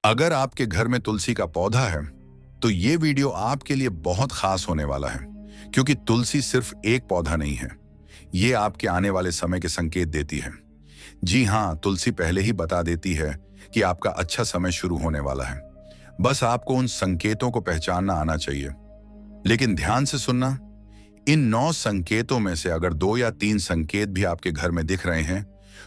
अगर आपके घर में तुलसी का पौधा है तो ये वीडियो आपके लिए बहुत खास होने वाला है, क्योंकि तुलसी सिर्फ एक पौधा नहीं है, ये आपके आने वाले समय के संकेत देती है। जी हाँ, तुलसी पहले ही बता देती है कि आपका अच्छा समय शुरू होने वाला है। बस आपको उन संकेतों को पहचानना आना चाहिए। लेकिन ध्यान से सुनना, इन 9 संकेतों में से अगर 2 या 3 संकेत भी आपके घर में दिख रहे हैं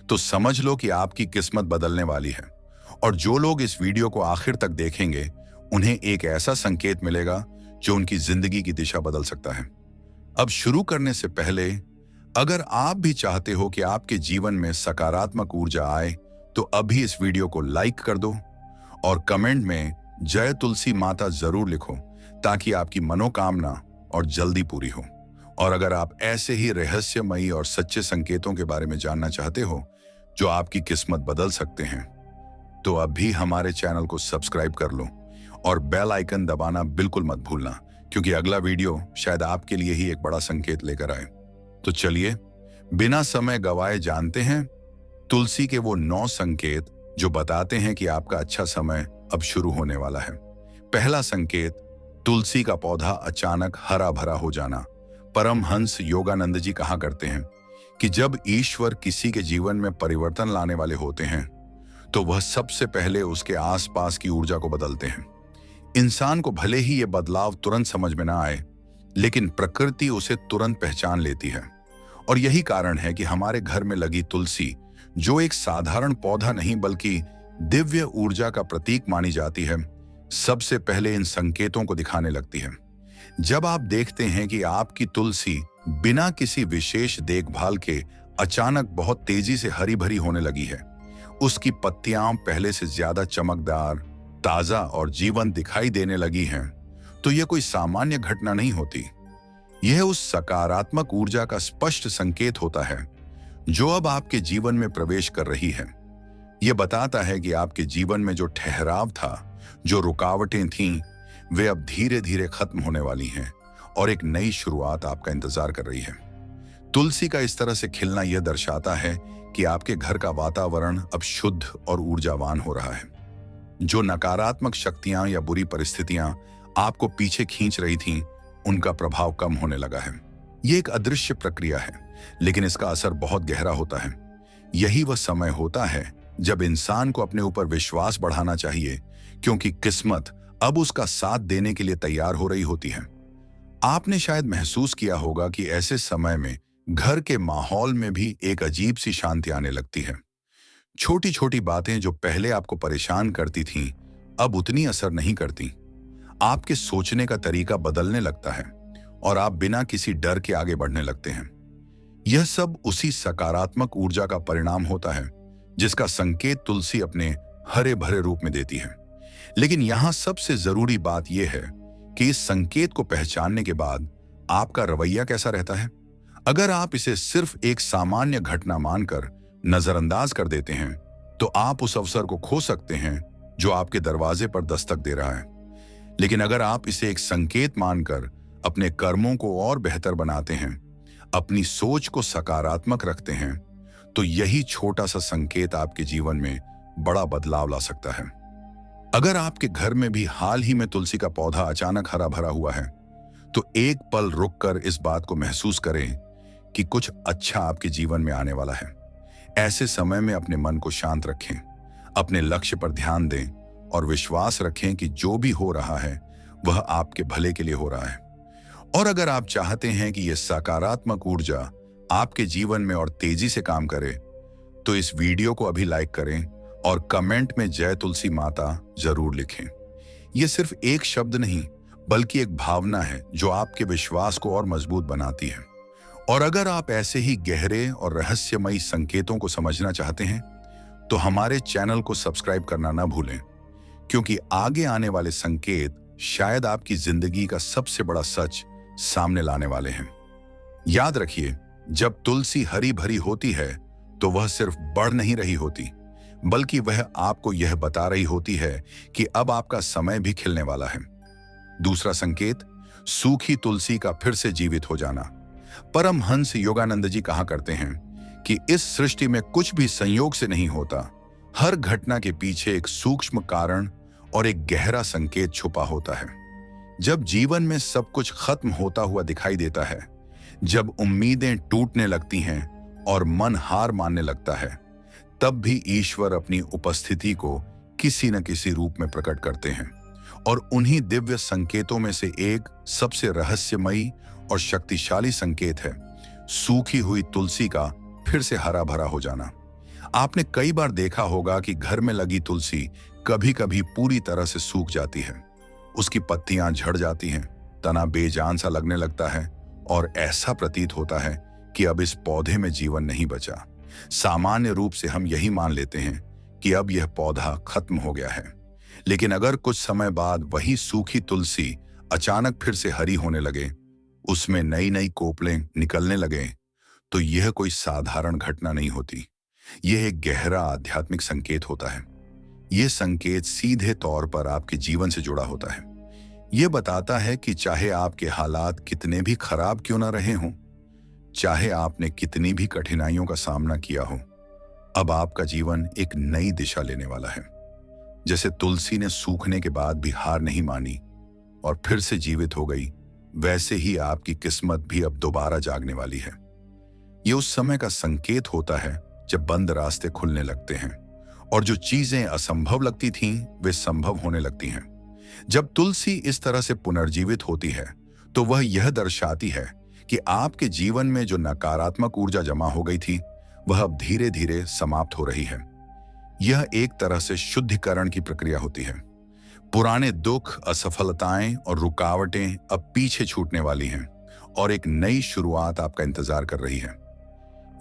तो समझ लो कि आपकी किस्मत बदलने वाली है। और जो लोग इस वीडियो को आखिर तक देखेंगे उन्हें एक ऐसा संकेत मिलेगा जो उनकी जिंदगी की दिशा बदल सकता है। अब शुरू करने से पहले, अगर आप भी चाहते हो कि आपके जीवन में सकारात्मक ऊर्जा आए तो अभी इस वीडियो को लाइक कर दो और कमेंट में जय तुलसी माता जरूर लिखो, ताकि आपकी मनोकामना और जल्दी पूरी हो। और अगर आप ऐसे ही रहस्यमयी और सच्चे संकेतों के बारे में जानना चाहते हो जो आपकी किस्मत बदल सकते हैं, तो अभी हमारे चैनल को सब्सक्राइब कर लो और बेल आइकन दबाना बिल्कुल मत भूलना, क्योंकि अगला वीडियो शायद आपके लिए ही एक बड़ा संकेत लेकर आए। तो चलिए बिना समय गवाए जानते हैं तुलसी के वो 9 संकेत जो बताते हैं कि आपका अच्छा समय अब शुरू होने वाला है। पहला संकेत, तुलसी का पौधा अचानक हरा भरा हो जाना। परमहंस योगानंद जी कहा करते हैं कि जब ईश्वर किसी के जीवन में परिवर्तन लाने वाले होते हैं तो वह सबसे पहले उसके आसपास की ऊर्जा को बदलते हैं। इंसान को भले ही यह बदलाव तुरंत समझ में ना आए, लेकिन प्रकृति उसे तुरंत पहचान लेती है। और यही कारण है कि हमारे घर में लगी तुलसी, जो एक साधारण पौधा नहीं बल्कि दिव्य ऊर्जा का प्रतीक मानी जाती है, सबसे पहले इन संकेतों को दिखाने लगती है। जब आप देखते हैं कि आपकी तुलसी बिना किसी विशेष देखभाल के अचानक बहुत तेजी से हरी भरी होने लगी है, उसकी पत्तियां पहले से ज्यादा चमकदार, ताजा और जीवंत दिखाई देने लगी हैं, तो यह कोई सामान्य घटना नहीं होती। यह उस सकारात्मक ऊर्जा का स्पष्ट संकेत होता है जो अब आपके जीवन में प्रवेश कर रही है। यह बताता है कि आपके जीवन में जो ठहराव था, जो रुकावटें थीं, वे अब धीरे धीरे खत्म होने वाली हैं और एक नई शुरुआत आपका इंतजार कर रही है। तुलसी का इस तरह से खिलना यह दर्शाता है कि आपके घर का वातावरण अब शुद्ध और ऊर्जावान हो रहा है। जो नकारात्मक शक्तियां या बुरी परिस्थितियां आपको पीछे खींच रही थीं, उनका प्रभाव कम होने लगा है। यह एक अदृश्य प्रक्रिया है, लेकिन इसका असर बहुत गहरा होता है। यही वह समय होता है जब इंसान को अपने ऊपर विश्वास बढ़ाना चाहिए, क्योंकि किस्मत अब उसका साथ देने के लिए तैयार हो रही होती है। आपने शायद महसूस किया होगा कि ऐसे समय में घर के माहौल में भी एक अजीब सी शांति आने लगती है। छोटी छोटी बातें जो पहले आपको परेशान करती थीं, अब उतनी असर नहीं करती। आपके सोचने का तरीका बदलने लगता है और आप बिना किसी डर के आगे बढ़ने लगते हैं। यह सब उसी सकारात्मक ऊर्जा का परिणाम होता है जिसका संकेत तुलसी अपने हरे भरे रूप में देती है। लेकिन यहां सबसे जरूरी बात यह है कि इस संकेत को पहचानने के बाद आपका रवैया कैसा रहता है। अगर आप इसे सिर्फ एक सामान्य घटना मानकर नजरअंदाज कर देते हैं, तो आप उस अवसर को खो सकते हैं जो आपके दरवाजे पर दस्तक दे रहा है। लेकिन अगर आप इसे एक संकेत मानकर अपने कर्मों को और बेहतर बनाते हैं, अपनी सोच को सकारात्मक रखते हैं, तो यही छोटा सा संकेत आपके जीवन में बड़ा बदलाव ला सकता है। अगर आपके घर में भी हाल ही में तुलसी का पौधा अचानक हरा भरा हुआ है, तो एक पल रुककर इस बात को महसूस करें कि कुछ अच्छा आपके जीवन में आने वाला है। ऐसे समय में अपने मन को शांत रखें, अपने लक्ष्य पर ध्यान दें और विश्वास रखें कि जो भी हो रहा है वह आपके भले के लिए हो रहा है। और अगर आप चाहते हैं कि यह सकारात्मक ऊर्जा आपके जीवन में और तेजी से काम करे, तो इस वीडियो को अभी लाइक करें और कमेंट में जय तुलसी माता जरूर लिखें। यह सिर्फ एक शब्द नहीं, बल्कि एक भावना है जो आपके विश्वास को और मजबूत बनाती है। और अगर आप ऐसे ही गहरे और रहस्यमयी संकेतों को समझना चाहते हैं, तो हमारे चैनल को सब्सक्राइब करना ना भूलें, क्योंकि आगे आने वाले संकेत शायद आपकी जिंदगी का सबसे बड़ा सच सामने लाने वाले हैं। याद रखिए, जब तुलसी हरी भरी होती है तो वह सिर्फ बढ़ नहीं रही होती, बल्कि वह आपको यह बता रही होती है कि अब आपका समय भी खिलने वाला है। दूसरा संकेत, सूखी तुलसी का फिर से जीवित हो जाना। परमहंस योगानंद जी कहा करते हैं कि इस सृष्टि में कुछ भी संयोग से नहीं होता। हर घटना के पीछे एक सूक्ष्म कारण और एक गहरा संकेत छुपा होता है। जब जीवन में सब कुछ खत्म होता हुआ दिखाई देता है, जब उम्मीदें टूटने लगती हैं और मन हार मानने लगता है, तब भी ईश्वर अपनी उपस्थिति को किसी न किसी रूप में प्रकट करते हैं। और उन्हीं दिव्य संकेतों में से एक सबसे रहस्यमयी और शक्तिशाली संकेत है सूखी हुई तुलसी का फिर से हरा भरा हो जाना। आपने कई बार देखा होगा कि घर में लगी तुलसी कभी कभी पूरी तरह से सूख जाती है। उसकी पत्तियां झड़ जाती हैं, तना बेजान सा लगने लगता है और ऐसा प्रतीत होता है कि अब इस पौधे में जीवन नहीं बचा। सामान्य रूप से हम यही मान लेते हैं कि अब यह पौधा खत्म हो गया है। लेकिन अगर कुछ समय बाद वही सूखी तुलसी अचानक फिर से हरी होने लगे, उसमें नई नई कोपलें निकलने लगे, तो यह कोई साधारण घटना नहीं होती। यह एक गहरा आध्यात्मिक संकेत होता है। यह संकेत सीधे तौर पर आपके जीवन से जुड़ा होता है। यह बताता है कि चाहे आपके हालात कितने भी खराब क्यों ना रहे हों, चाहे आपने कितनी भी कठिनाइयों का सामना किया हो, अब आपका जीवन एक नई दिशा लेने वाला है। जैसे तुलसी ने सूखने के बाद भी हार नहीं मानी और फिर से जीवित हो गई, वैसे ही आपकी किस्मत भी अब दोबारा जागने वाली है। यह उस समय का संकेत होता है जब बंद रास्ते खुलने लगते हैं और जो चीजें असंभव लगती थीं, वे संभव होने लगती हैं। जब तुलसी इस तरह से पुनर्जीवित होती है, तो वह यह दर्शाती है कि आपके जीवन में जो नकारात्मक ऊर्जा जमा हो गई थी, वह अब धीरे धीरे समाप्त हो रही है। यह एक तरह से शुद्धिकरण की प्रक्रिया होती है। पुराने दुख, असफलताएं और रुकावटें अब पीछे छूटने वाली हैं और एक नई शुरुआत आपका इंतजार कर रही है।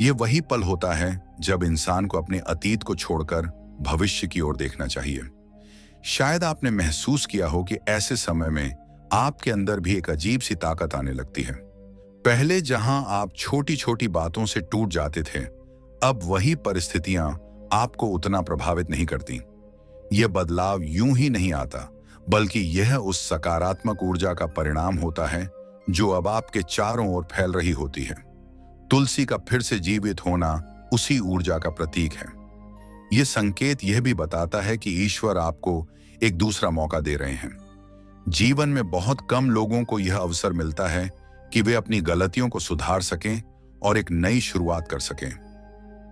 यह वही पल होता है जब इंसान को अपने अतीत को छोड़कर भविष्य की ओर देखना चाहिए। शायद आपने महसूस किया हो कि ऐसे समय में आपके अंदर भी एक अजीब सी ताकत आने लगती है। पहले जहां आप छोटी छोटी बातों से टूट जाते थे, अब वही परिस्थितियां आपको उतना प्रभावित नहीं करती। यह बदलाव यूं ही नहीं आता, बल्कि यह उस सकारात्मक ऊर्जा का परिणाम होता है जो अब आपके चारों ओर फैल रही होती है। तुलसी का फिर से जीवित होना उसी ऊर्जा का प्रतीक है। यह संकेत यह भी बताता है कि ईश्वर आपको एक दूसरा मौका दे रहे हैं। जीवन में बहुत कम लोगों को यह अवसर मिलता है कि वे अपनी गलतियों को सुधार सकें और एक नई शुरुआत कर सकें।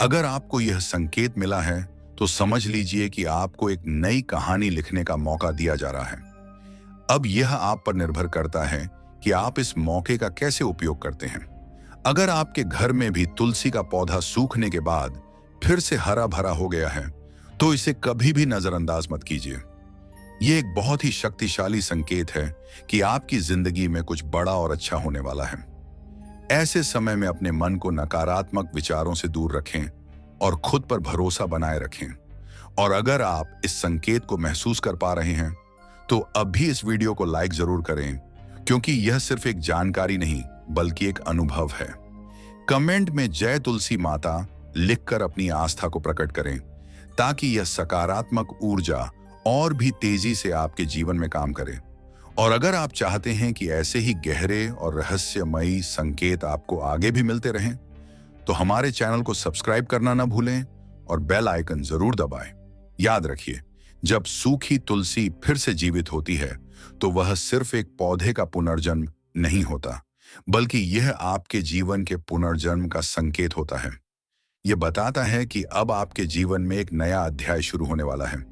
अगर आपको यह संकेत मिला है, तो समझ लीजिए कि आपको एक नई कहानी लिखने का मौका दिया जा रहा है। अब यह आप पर निर्भर करता है कि आप इस मौके का कैसे उपयोग करते हैं। अगर आपके घर में भी तुलसी का पौधा सूखने के बाद फिर से हरा भरा हो गया है, तो इसे कभी भी नजरअंदाज मत कीजिए। यह एक बहुत ही शक्तिशाली संकेत है कि आपकी जिंदगी में कुछ बड़ा और अच्छा होने वाला है। ऐसे समय में अपने मन को नकारात्मक विचारों से दूर रखें और खुद पर भरोसा बनाए रखें। और अगर आप इस संकेत को महसूस कर पा रहे हैं, तो अभी इस वीडियो को लाइक जरूर करें, क्योंकि यह सिर्फ एक जानकारी नहीं बल्कि एक अनुभव है। कमेंट में जय तुलसी माता लिखकर अपनी आस्था को प्रकट करें, ताकि यह सकारात्मक ऊर्जा और भी तेजी से आपके जीवन में काम करे। और अगर आप चाहते हैं कि ऐसे ही गहरे और रहस्यमयी संकेत आपको आगे भी मिलते रहें, तो हमारे चैनल को सब्सक्राइब करना ना भूलें और बेल आइकन जरूर दबाएं। याद रखिए, जब सूखी तुलसी फिर से जीवित होती है, तो वह सिर्फ एक पौधे का पुनर्जन्म नहीं होता, बल्कि यह आपके जीवन के पुनर्जन्म का संकेत होता है। यह बताता है कि अब आपके जीवन में एक नया अध्याय शुरू होने वाला है।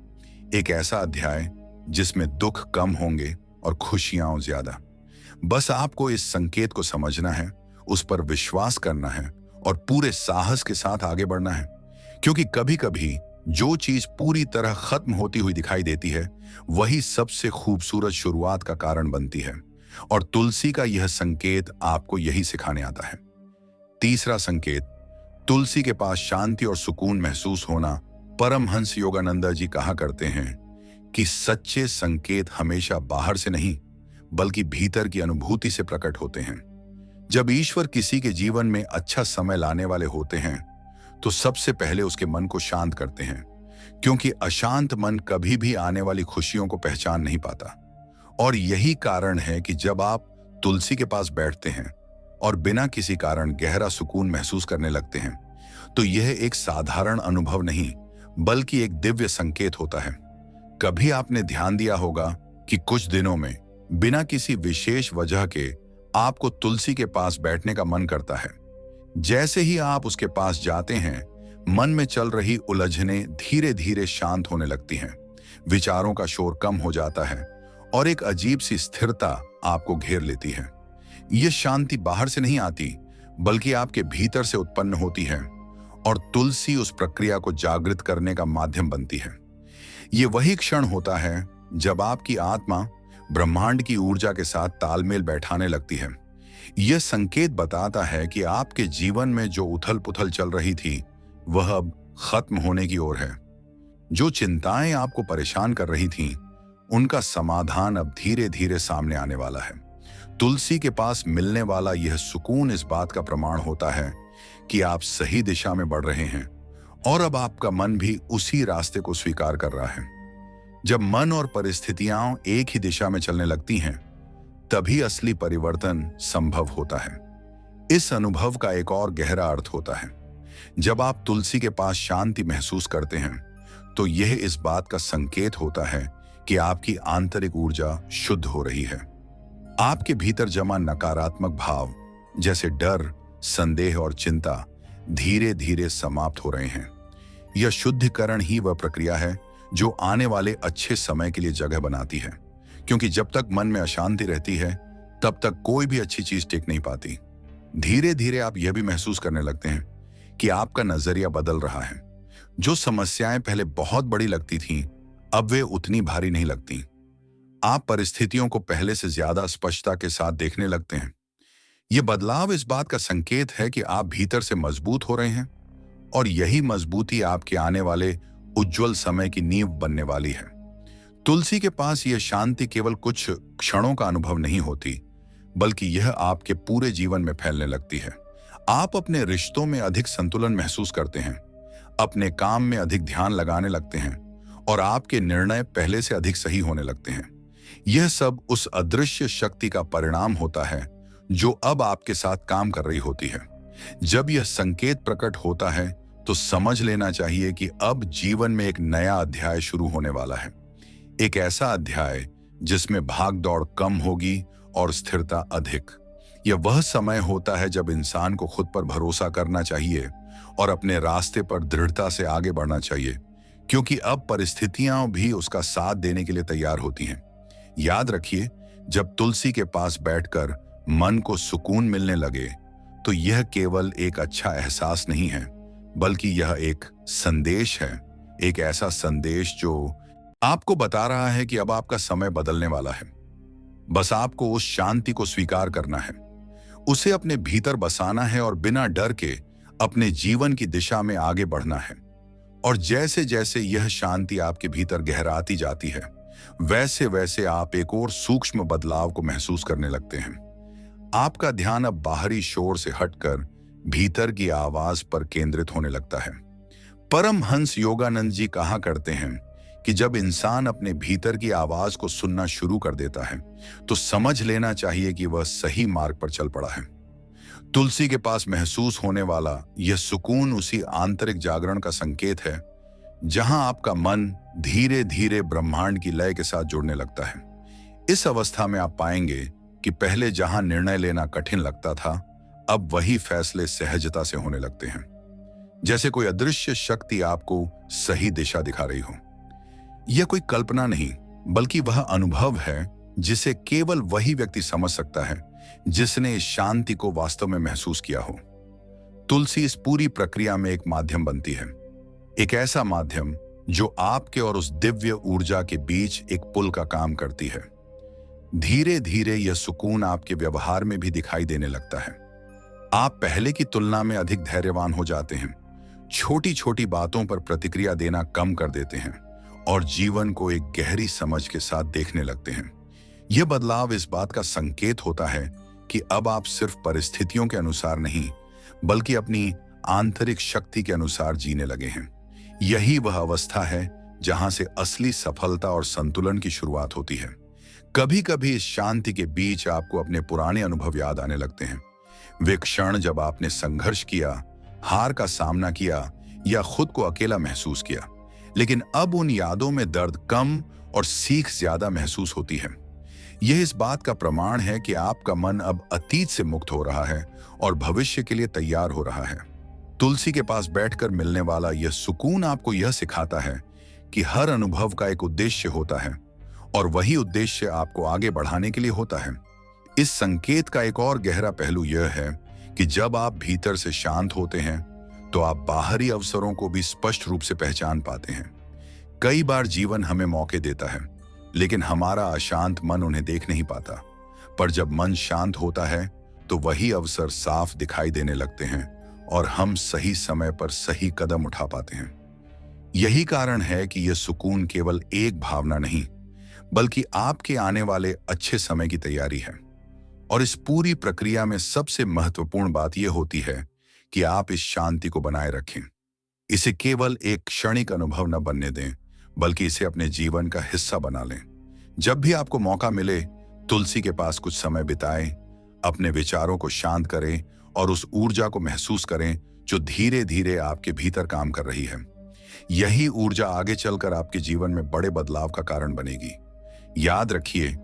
एक ऐसा अध्याय जिसमें दुख कम होंगे और खुशियां ज्यादा। बस आपको इस संकेत को समझना है, उस पर विश्वास करना है और पूरे साहस के साथ आगे बढ़ना है। क्योंकि कभी कभी जो चीज पूरी तरह खत्म होती हुई दिखाई देती है, वही सबसे खूबसूरत शुरुआत का कारण बनती है। और तुलसी का यह संकेत आपको यही सिखाने आता है। तीसरा संकेत, तुलसी के पास शांति और सुकून महसूस होना। परमहंस योगानंद जी कहा करते हैं कि सच्चे संकेत हमेशा बाहर से नहीं, बल्कि भीतर की अनुभूति से प्रकट होते हैं। जब ईश्वर किसी के जीवन में अच्छा समय लाने वाले होते हैं, तो सबसे पहले उसके मन को शांत करते हैं, क्योंकि अशांत मन कभी भी आने वाली खुशियों को पहचान नहीं पाता। और यही कारण है कि जब आप तुलसी के पास बैठते हैं और बिना किसी कारण गहरा सुकून महसूस करने लगते हैं, तो यह एक साधारण अनुभव नहीं, बल्कि एक दिव्य संकेत होता है। कभी आपने ध्यान दिया होगा कि कुछ दिनों में बिना किसी विशेष वजह के आपको तुलसी के पास बैठने का मन करता है। जैसे ही आप उसके पास जाते हैं, मन में चल रही उलझनें धीरे धीरे शांत होने लगती हैं, विचारों का शोर कम हो जाता है और एक अजीब सी स्थिरता आपको घेर लेती है। यह शांति बाहर से नहीं आती, बल्कि आपके भीतर से उत्पन्न होती है और तुलसी उस प्रक्रिया को जागृत करने का माध्यम बनती है। ये वही क्षण होता है जब आपकी आत्मा ब्रह्मांड की ऊर्जा के साथ तालमेल बैठाने लगती है। यह संकेत बताता है कि आपके जीवन में जो उथल पुथल चल रही थी, वह अब खत्म होने की ओर है। जो चिंताएं आपको परेशान कर रही थीं, उनका समाधान अब धीरे धीरे सामने आने वाला है। तुलसी के पास मिलने वाला यह सुकून इस बात का प्रमाण होता है कि आप सही दिशा में बढ़ रहे हैं और अब आपका मन भी उसी रास्ते को स्वीकार कर रहा है। जब मन और परिस्थितियां एक ही दिशा में चलने लगती हैं, तभी असली परिवर्तन संभव होता है। इस अनुभव का एक और गहरा अर्थ होता है। जब आप तुलसी के पास शांति महसूस करते हैं, तो यह इस बात का संकेत होता है कि आपकी आंतरिक ऊर्जा शुद्ध हो रही है। आपके भीतर जमा नकारात्मक भाव जैसे डर, संदेह और चिंता धीरे धीरे समाप्त हो रहे हैं। यह शुद्धिकरण ही वह प्रक्रिया है जो आने वाले अच्छे समय के लिए जगह बनाती है, क्योंकि जब तक मन में अशांति रहती है, तब तक कोई भी अच्छी चीज टिक नहीं पाती। धीरे धीरे आप यह भी महसूस करने लगते हैं कि आपका नजरिया बदल रहा है। जो समस्याएं पहले बहुत बड़ी लगती थीं, अब वे उतनी भारी नहीं लगती। आप परिस्थितियों को पहले से ज्यादा स्पष्टता के साथ देखने लगते हैं। यह बदलाव इस बात का संकेत है कि आप भीतर से मजबूत हो रहे हैं और यही मजबूती आपके आने वाले उज्जवल समय की नींव बनने वाली है। तुलसी के पास यह शांति केवल कुछ क्षणों का अनुभव नहीं होती, बल्कि यह आपके पूरे जीवन में फैलने लगती है। आप अपने रिश्तों में अधिक संतुलन महसूस करते हैं, अपने काम में अधिक ध्यान लगाने लगते हैं और आपके निर्णय पहले से अधिक सही होने लगते हैं। यह सब उस अदृश्य शक्ति का परिणाम होता है जो अब आपके साथ काम कर रही होती है। जब यह संकेत प्रकट होता है, तो समझ लेना चाहिए कि अब जीवन में एक नया अध्याय शुरू होने वाला है। एक ऐसा अध्याय जिसमें भाग दौड़ कम होगी और स्थिरता अधिक। यह वह समय होता है जब इंसान को खुद पर भरोसा करना चाहिए और अपने रास्ते पर दृढ़ता से आगे बढ़ना चाहिए, क्योंकि अब परिस्थितियां भी उसका साथ देने के लिए तैयार होती हैं। याद रखिए, जब तुलसी के पास बैठकर मन को सुकून मिलने लगे, तो यह केवल एक अच्छा एहसास नहीं है, बल्कि यह एक संदेश है। एक ऐसा संदेश जो आपको बता रहा है कि अब आपका समय बदलने वाला है। बस आपको उस शांति को स्वीकार करना है, उसे अपने भीतर बसाना है और बिना डर के अपने जीवन की दिशा में आगे बढ़ना है। और जैसे जैसे यह शांति आपके भीतर गहराती जाती है, वैसे वैसे आप एक और सूक्ष्म बदलाव को महसूस करने लगते हैं। आपका ध्यान अब बाहरी शोर से हटकर भीतर की आवाज पर केंद्रित होने लगता है। परमहंस योगानंद जी कहा करते हैं कि जब इंसान अपने भीतर की आवाज को सुनना शुरू कर देता है, तो समझ लेना चाहिए कि वह सही मार्ग पर चल पड़ा है। तुलसी के पास महसूस होने वाला यह सुकून उसी आंतरिक जागरण का संकेत है, जहां आपका मन धीरे धीरे ब्रह्मांड की लय के साथ जुड़ने लगता है। इस अवस्था में आप पाएंगे कि पहले जहां निर्णय लेना कठिन लगता था, अब वही फैसले सहजता से होने लगते हैं, जैसे कोई अदृश्य शक्ति आपको सही दिशा दिखा रही हो। यह कोई कल्पना नहीं, बल्कि वह अनुभव है जिसे केवल वही व्यक्ति समझ सकता है जिसने इस शांति को वास्तव में महसूस किया हो। तुलसी इस पूरी प्रक्रिया में एक माध्यम बनती है, एक ऐसा माध्यम जो आपके और उस दिव्य ऊर्जा के बीच एक पुल का काम करती है। धीरे धीरे यह सुकून आपके व्यवहार में भी दिखाई देने लगता है। आप पहले की तुलना में अधिक धैर्यवान हो जाते हैं, छोटी छोटी बातों पर प्रतिक्रिया देना कम कर देते हैं और जीवन को एक गहरी समझ के साथ देखने लगते हैं। यह बदलाव इस बात का संकेत होता है कि अब आप सिर्फ परिस्थितियों के अनुसार नहीं, बल्कि अपनी आंतरिक शक्ति के अनुसार जीने लगे हैं। यही वह अवस्था है जहां से असली सफलता और संतुलन की शुरुआत होती है। कभी कभी इस शांति के बीच आपको अपने पुराने अनुभव याद आने लगते हैं। वे क्षण जब आपने संघर्ष किया, हार का सामना किया या खुद को अकेला महसूस किया। लेकिन अब उन यादों में दर्द कम और सीख ज्यादा महसूस होती है। यह इस बात का प्रमाण है कि आपका मन अब अतीत से मुक्त हो रहा है और भविष्य के लिए तैयार हो रहा है। तुलसी के पास बैठकर मिलने वाला यह सुकून आपको यह सिखाता है कि हर अनुभव का एक उद्देश्य होता है और वही उद्देश्य आपको आगे बढ़ाने के लिए होता है। इस संकेत का एक और गहरा पहलू यह है कि जब आप भीतर से शांत होते हैं तो आप बाहरी अवसरों को भी स्पष्ट रूप से पहचान पाते हैं। कई बार जीवन हमें मौके देता है, लेकिन हमारा अशांत मन उन्हें देख नहीं पाता। पर जब मन शांत होता है तो वही अवसर साफ दिखाई देने लगते हैं और हम सही समय पर सही कदम उठा पाते हैं। यही कारण है कि यह सुकून केवल एक भावना नहीं, बल्कि आपके आने वाले अच्छे समय की तैयारी है। और इस पूरी प्रक्रिया में सबसे महत्वपूर्ण बात यह होती है कि आप इस शांति को बनाए रखें। इसे केवल एक क्षणिक अनुभव न बनने दें, बल्कि इसे अपने जीवन का हिस्सा बना लें। जब भी आपको मौका मिले, तुलसी के पास कुछ समय बिताएं, अपने विचारों को शांत करें और उस ऊर्जा को महसूस करें जो धीरे धीरे आपके भीतर काम कर रही है। यही ऊर्जा आगे चलकर आपके जीवन में बड़े बदलाव का कारण बनेगी। याद रखिए,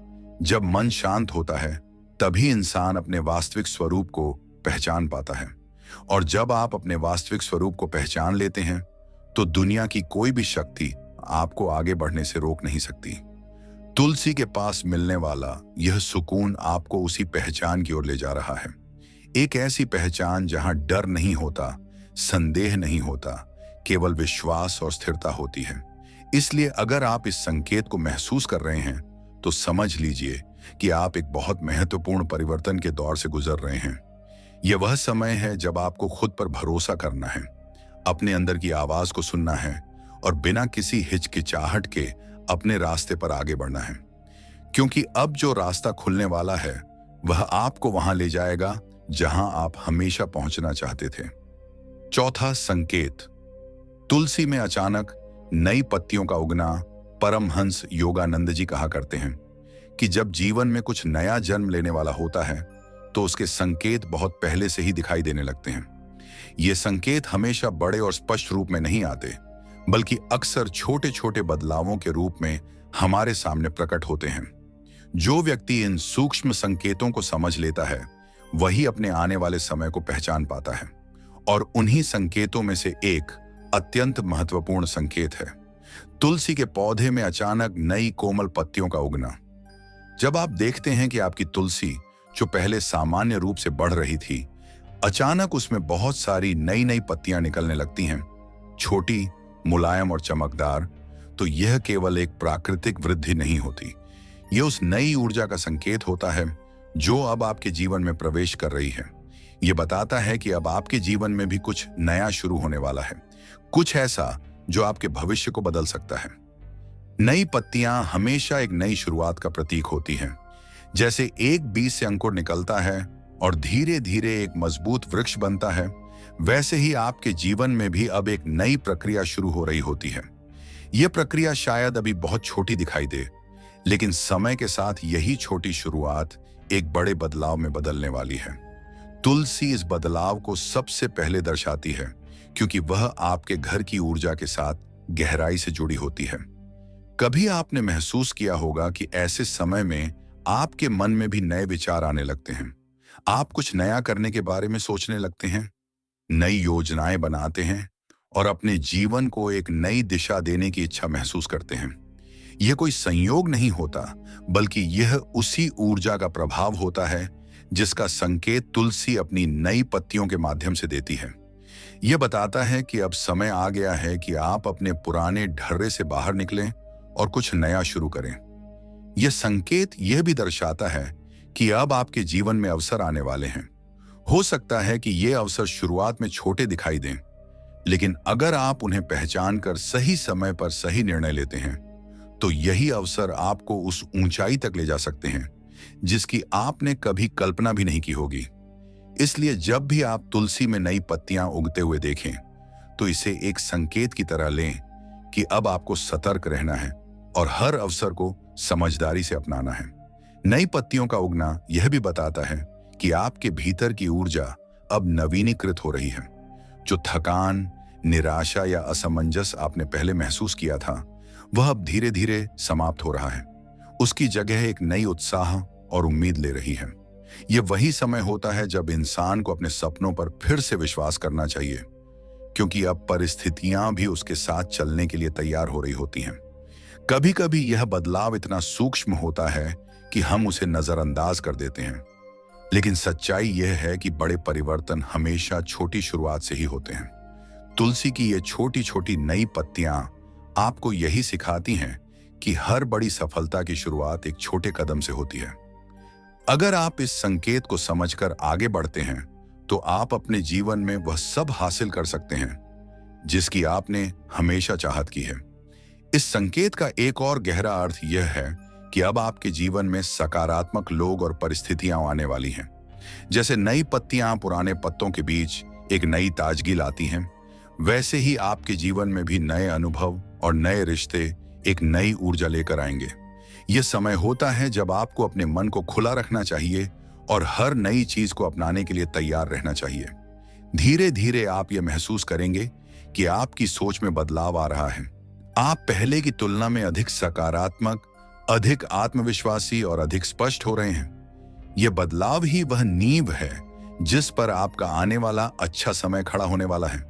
जब मन शांत होता है तभी इंसान अपने वास्तविक स्वरूप को पहचान पाता है, और जब आप अपने वास्तविक स्वरूप को पहचान लेते हैं तो दुनिया की कोई भी शक्ति आपको आगे बढ़ने से रोक नहीं सकती। तुलसी के पास मिलने वाला यह सुकून आपको उसी पहचान की ओर ले जा रहा है। एक ऐसी पहचान जहां डर नहीं होता, संदेह नहीं होता, केवल विश्वास और स्थिरता होती है। इसलिए अगर आप इस संकेत को महसूस कर रहे हैं तो समझ लीजिए कि आप एक बहुत महत्वपूर्ण परिवर्तन के दौर से गुजर रहे हैं। यह वह समय है जब आपको खुद पर भरोसा करना है, अपने अंदर की आवाज को सुनना है और बिना किसी हिचकिचाहट के अपने रास्ते पर आगे बढ़ना है। क्योंकि अब जो रास्ता खुलने वाला है वह आपको वहां ले जाएगा जहां आप हमेशा पहुंचना चाहते थे। चौथा संकेत, तुलसी में अचानक नई पत्तियों का उगना। परमहंस योगानंद जी कहा करते हैं कि जब जीवन में कुछ नया जन्म लेने वाला होता है तो उसके संकेत बहुत पहले से ही दिखाई देने लगते हैं। ये संकेत हमेशा बड़े और स्पष्ट रूप में नहीं आते, बल्कि अक्सर छोटे छोटे बदलावों के रूप में हमारे सामने प्रकट होते हैं। जो व्यक्ति इन सूक्ष्म संकेतों को समझ लेता है वही अपने आने वाले समय को पहचान पाता है। और उन्हीं संकेतों में से एक अत्यंत महत्वपूर्ण संकेत है तुलसी के पौधे में अचानक नई कोमल पत्तियों का उगना। जब आप देखते हैं कि आपकी तुलसी जो पहले सामान्य रूप से बढ़ रही थी, अचानक उसमें बहुत सारी नई नई पत्तियां निकलने लगती हैं, छोटी, मुलायम और चमकदार, तो यह केवल एक प्राकृतिक वृद्धि नहीं होती। यह उस नई ऊर्जा का संकेत होता है जो अब आपके जीवन में प्रवेश कर रही है। यह बताता है कि अब आपके जीवन में भी कुछ नया शुरू होने वाला है, कुछ ऐसा जो आपके भविष्य को बदल सकता है। नई पत्तियां हमेशा एक नई शुरुआत का प्रतीक होती हैं। जैसे एक बीज से अंकुर निकलता है और धीरे धीरे एक मजबूत वृक्ष बनता है, वैसे ही आपके जीवन में भी अब एक नई प्रक्रिया शुरू हो रही होती है। यह प्रक्रिया शायद अभी बहुत छोटी दिखाई दे, लेकिन समय के साथ यही छोटी शुरुआत एक बड़े बदलाव में बदलने वाली है। तुलसी इस बदलाव को सबसे पहले दर्शाती है क्योंकि वह आपके घर की ऊर्जा के साथ गहराई से जुड़ी होती है। कभी आपने महसूस किया होगा कि ऐसे समय में आपके मन में भी नए विचार आने लगते हैं। आप कुछ नया करने के बारे में सोचने लगते हैं, नई योजनाएं बनाते हैं और अपने जीवन को एक नई दिशा देने की इच्छा महसूस करते हैं। यह कोई संयोग नहीं होता, बल्कि यह उसी ऊर्जा का प्रभाव होता है जिसका संकेत तुलसी अपनी नई पत्तियों के माध्यम से देती है। यह बताता है कि अब समय आ गया है कि आप अपने पुराने ढर्रे से बाहर निकलें और कुछ नया शुरू करें। यह संकेत यह भी दर्शाता है कि अब आपके जीवन में अवसर आने वाले हैं। हो सकता है कि ये अवसर शुरुआत में छोटे दिखाई दें, लेकिन अगर आप उन्हें पहचान कर सही समय पर सही निर्णय लेते हैं तो यही अवसर आपको उस ऊंचाई तक ले जा सकते हैं जिसकी आपने कभी कल्पना भी नहीं की होगी। इसलिए जब भी आप तुलसी में नई पत्तियां उगते हुए देखें तो इसे एक संकेत की तरह लें कि अब आपको सतर्क रहना है और हर अवसर को समझदारी से अपनाना है। नई पत्तियों का उगना यह भी बताता है कि आपके भीतर की ऊर्जा अब नवीनीकृत हो रही है। जो थकान, निराशा या असमंजस आपने पहले महसूस किया था, वह अब धीरे धीरे समाप्त हो रहा है। उसकी जगह एक नई उत्साह और उम्मीद ले रही है। यह वही समय होता है जब इंसान को अपने सपनों पर फिर से विश्वास करना चाहिए, क्योंकि अब परिस्थितियां भी उसके साथ चलने के लिए तैयार हो रही होती हैं। कभी कभी यह बदलाव इतना सूक्ष्म होता है कि हम उसे नजरअंदाज कर देते हैं, लेकिन सच्चाई यह है कि बड़े परिवर्तन हमेशा छोटी शुरुआत से ही होते हैं। तुलसी की ये छोटी छोटी नई पत्तियां आपको यही सिखाती हैं कि हर बड़ी सफलता की शुरुआत एक छोटे कदम से होती है। अगर आप इस संकेत को समझकर आगे बढ़ते हैं, तो आप अपने जीवन में वह सब हासिल कर सकते हैं जिसकी आपने हमेशा चाहत की है। इस संकेत का एक और गहरा अर्थ यह है कि अब आपके जीवन में सकारात्मक लोग और परिस्थितियां आने वाली हैं। जैसे नई पत्तियां पुराने पत्तों के बीच एक नई ताजगी लाती हैं, वैसे ही आपके जीवन में भी नए अनुभव और नए रिश्ते एक नई ऊर्जा लेकर आएंगे। यह समय होता है जब आपको अपने मन को खुला रखना चाहिए और हर नई चीज को अपनाने के लिए तैयार रहना चाहिए। धीरे धीरे आप यह महसूस करेंगे कि आपकी सोच में बदलाव आ रहा है। आप पहले की तुलना में अधिक सकारात्मक, अधिक आत्मविश्वासी और अधिक स्पष्ट हो रहे हैं। यह बदलाव ही वह नींव है जिस पर आपका आने वाला अच्छा समय खड़ा होने वाला है।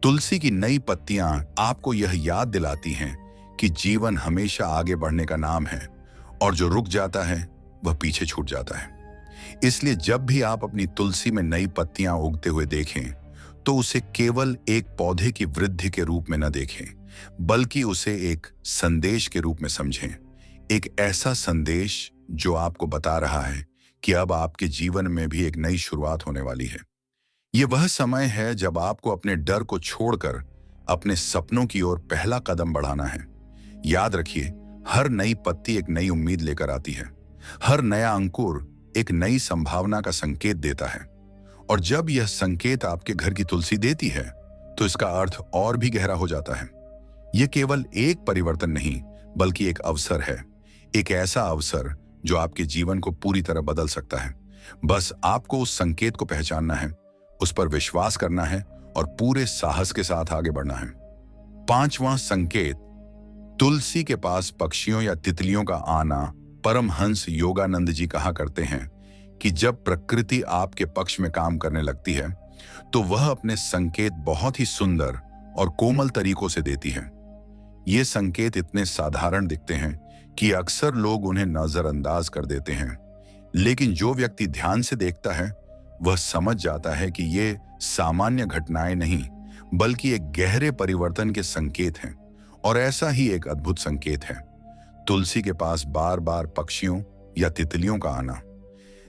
तुलसी की नई पत्तियां आपको यह याद दिलाती हैं कि जीवन हमेशा आगे बढ़ने का नाम है और जो रुक जाता है वह पीछे छूट जाता है। इसलिए जब भी आप अपनी तुलसी में नई पत्तियां उगते हुए देखें, तो उसे केवल एक पौधे की वृद्धि के रूप में न देखें, बल्कि उसे एक संदेश के रूप में समझें। एक ऐसा संदेश जो आपको बता रहा है कि अब आपके जीवन में भी एक नई शुरुआत होने वाली है। यह वह समय है जब आपको अपने डर को छोड़कर अपने सपनों की ओर पहला कदम बढ़ाना है। याद रखिए, हर नई पत्ती एक नई उम्मीद लेकर आती है। हर नया अंकुर एक नई संभावना का संकेत देता है। और जब यह संकेत आपके घर की तुलसी देती है, तो इसका अर्थ और भी गहरा हो जाता है। यह केवल एक परिवर्तन नहीं, बल्कि एक अवसर है। एक ऐसा अवसर जो आपके जीवन को पूरी तरह बदल सकता है। बस आपको उस संकेत को पहचानना है, उस पर विश्वास करना है और पूरे साहस के साथ आगे बढ़ना है। पांचवां संकेत, तुलसी के पास पक्षियों या तितलियों का आना। परमहंस योगानंद जी कहा करते हैं कि जब प्रकृति आपके पक्ष में काम करने लगती है, तो वह अपने संकेत बहुत ही सुंदर और कोमल तरीकों से देती है। ये संकेत इतने साधारण दिखते हैं कि अक्सर लोग उन्हें नजरअंदाज कर देते हैं, लेकिन जो व्यक्ति ध्यान से देखता है, वह समझ जाता है कि ये सामान्य घटनाएं नहीं, बल्कि एक गहरे परिवर्तन के संकेत हैं। और ऐसा ही एक अद्भुत संकेत है तुलसी के पास बार बार पक्षियों या तितलियों का आना।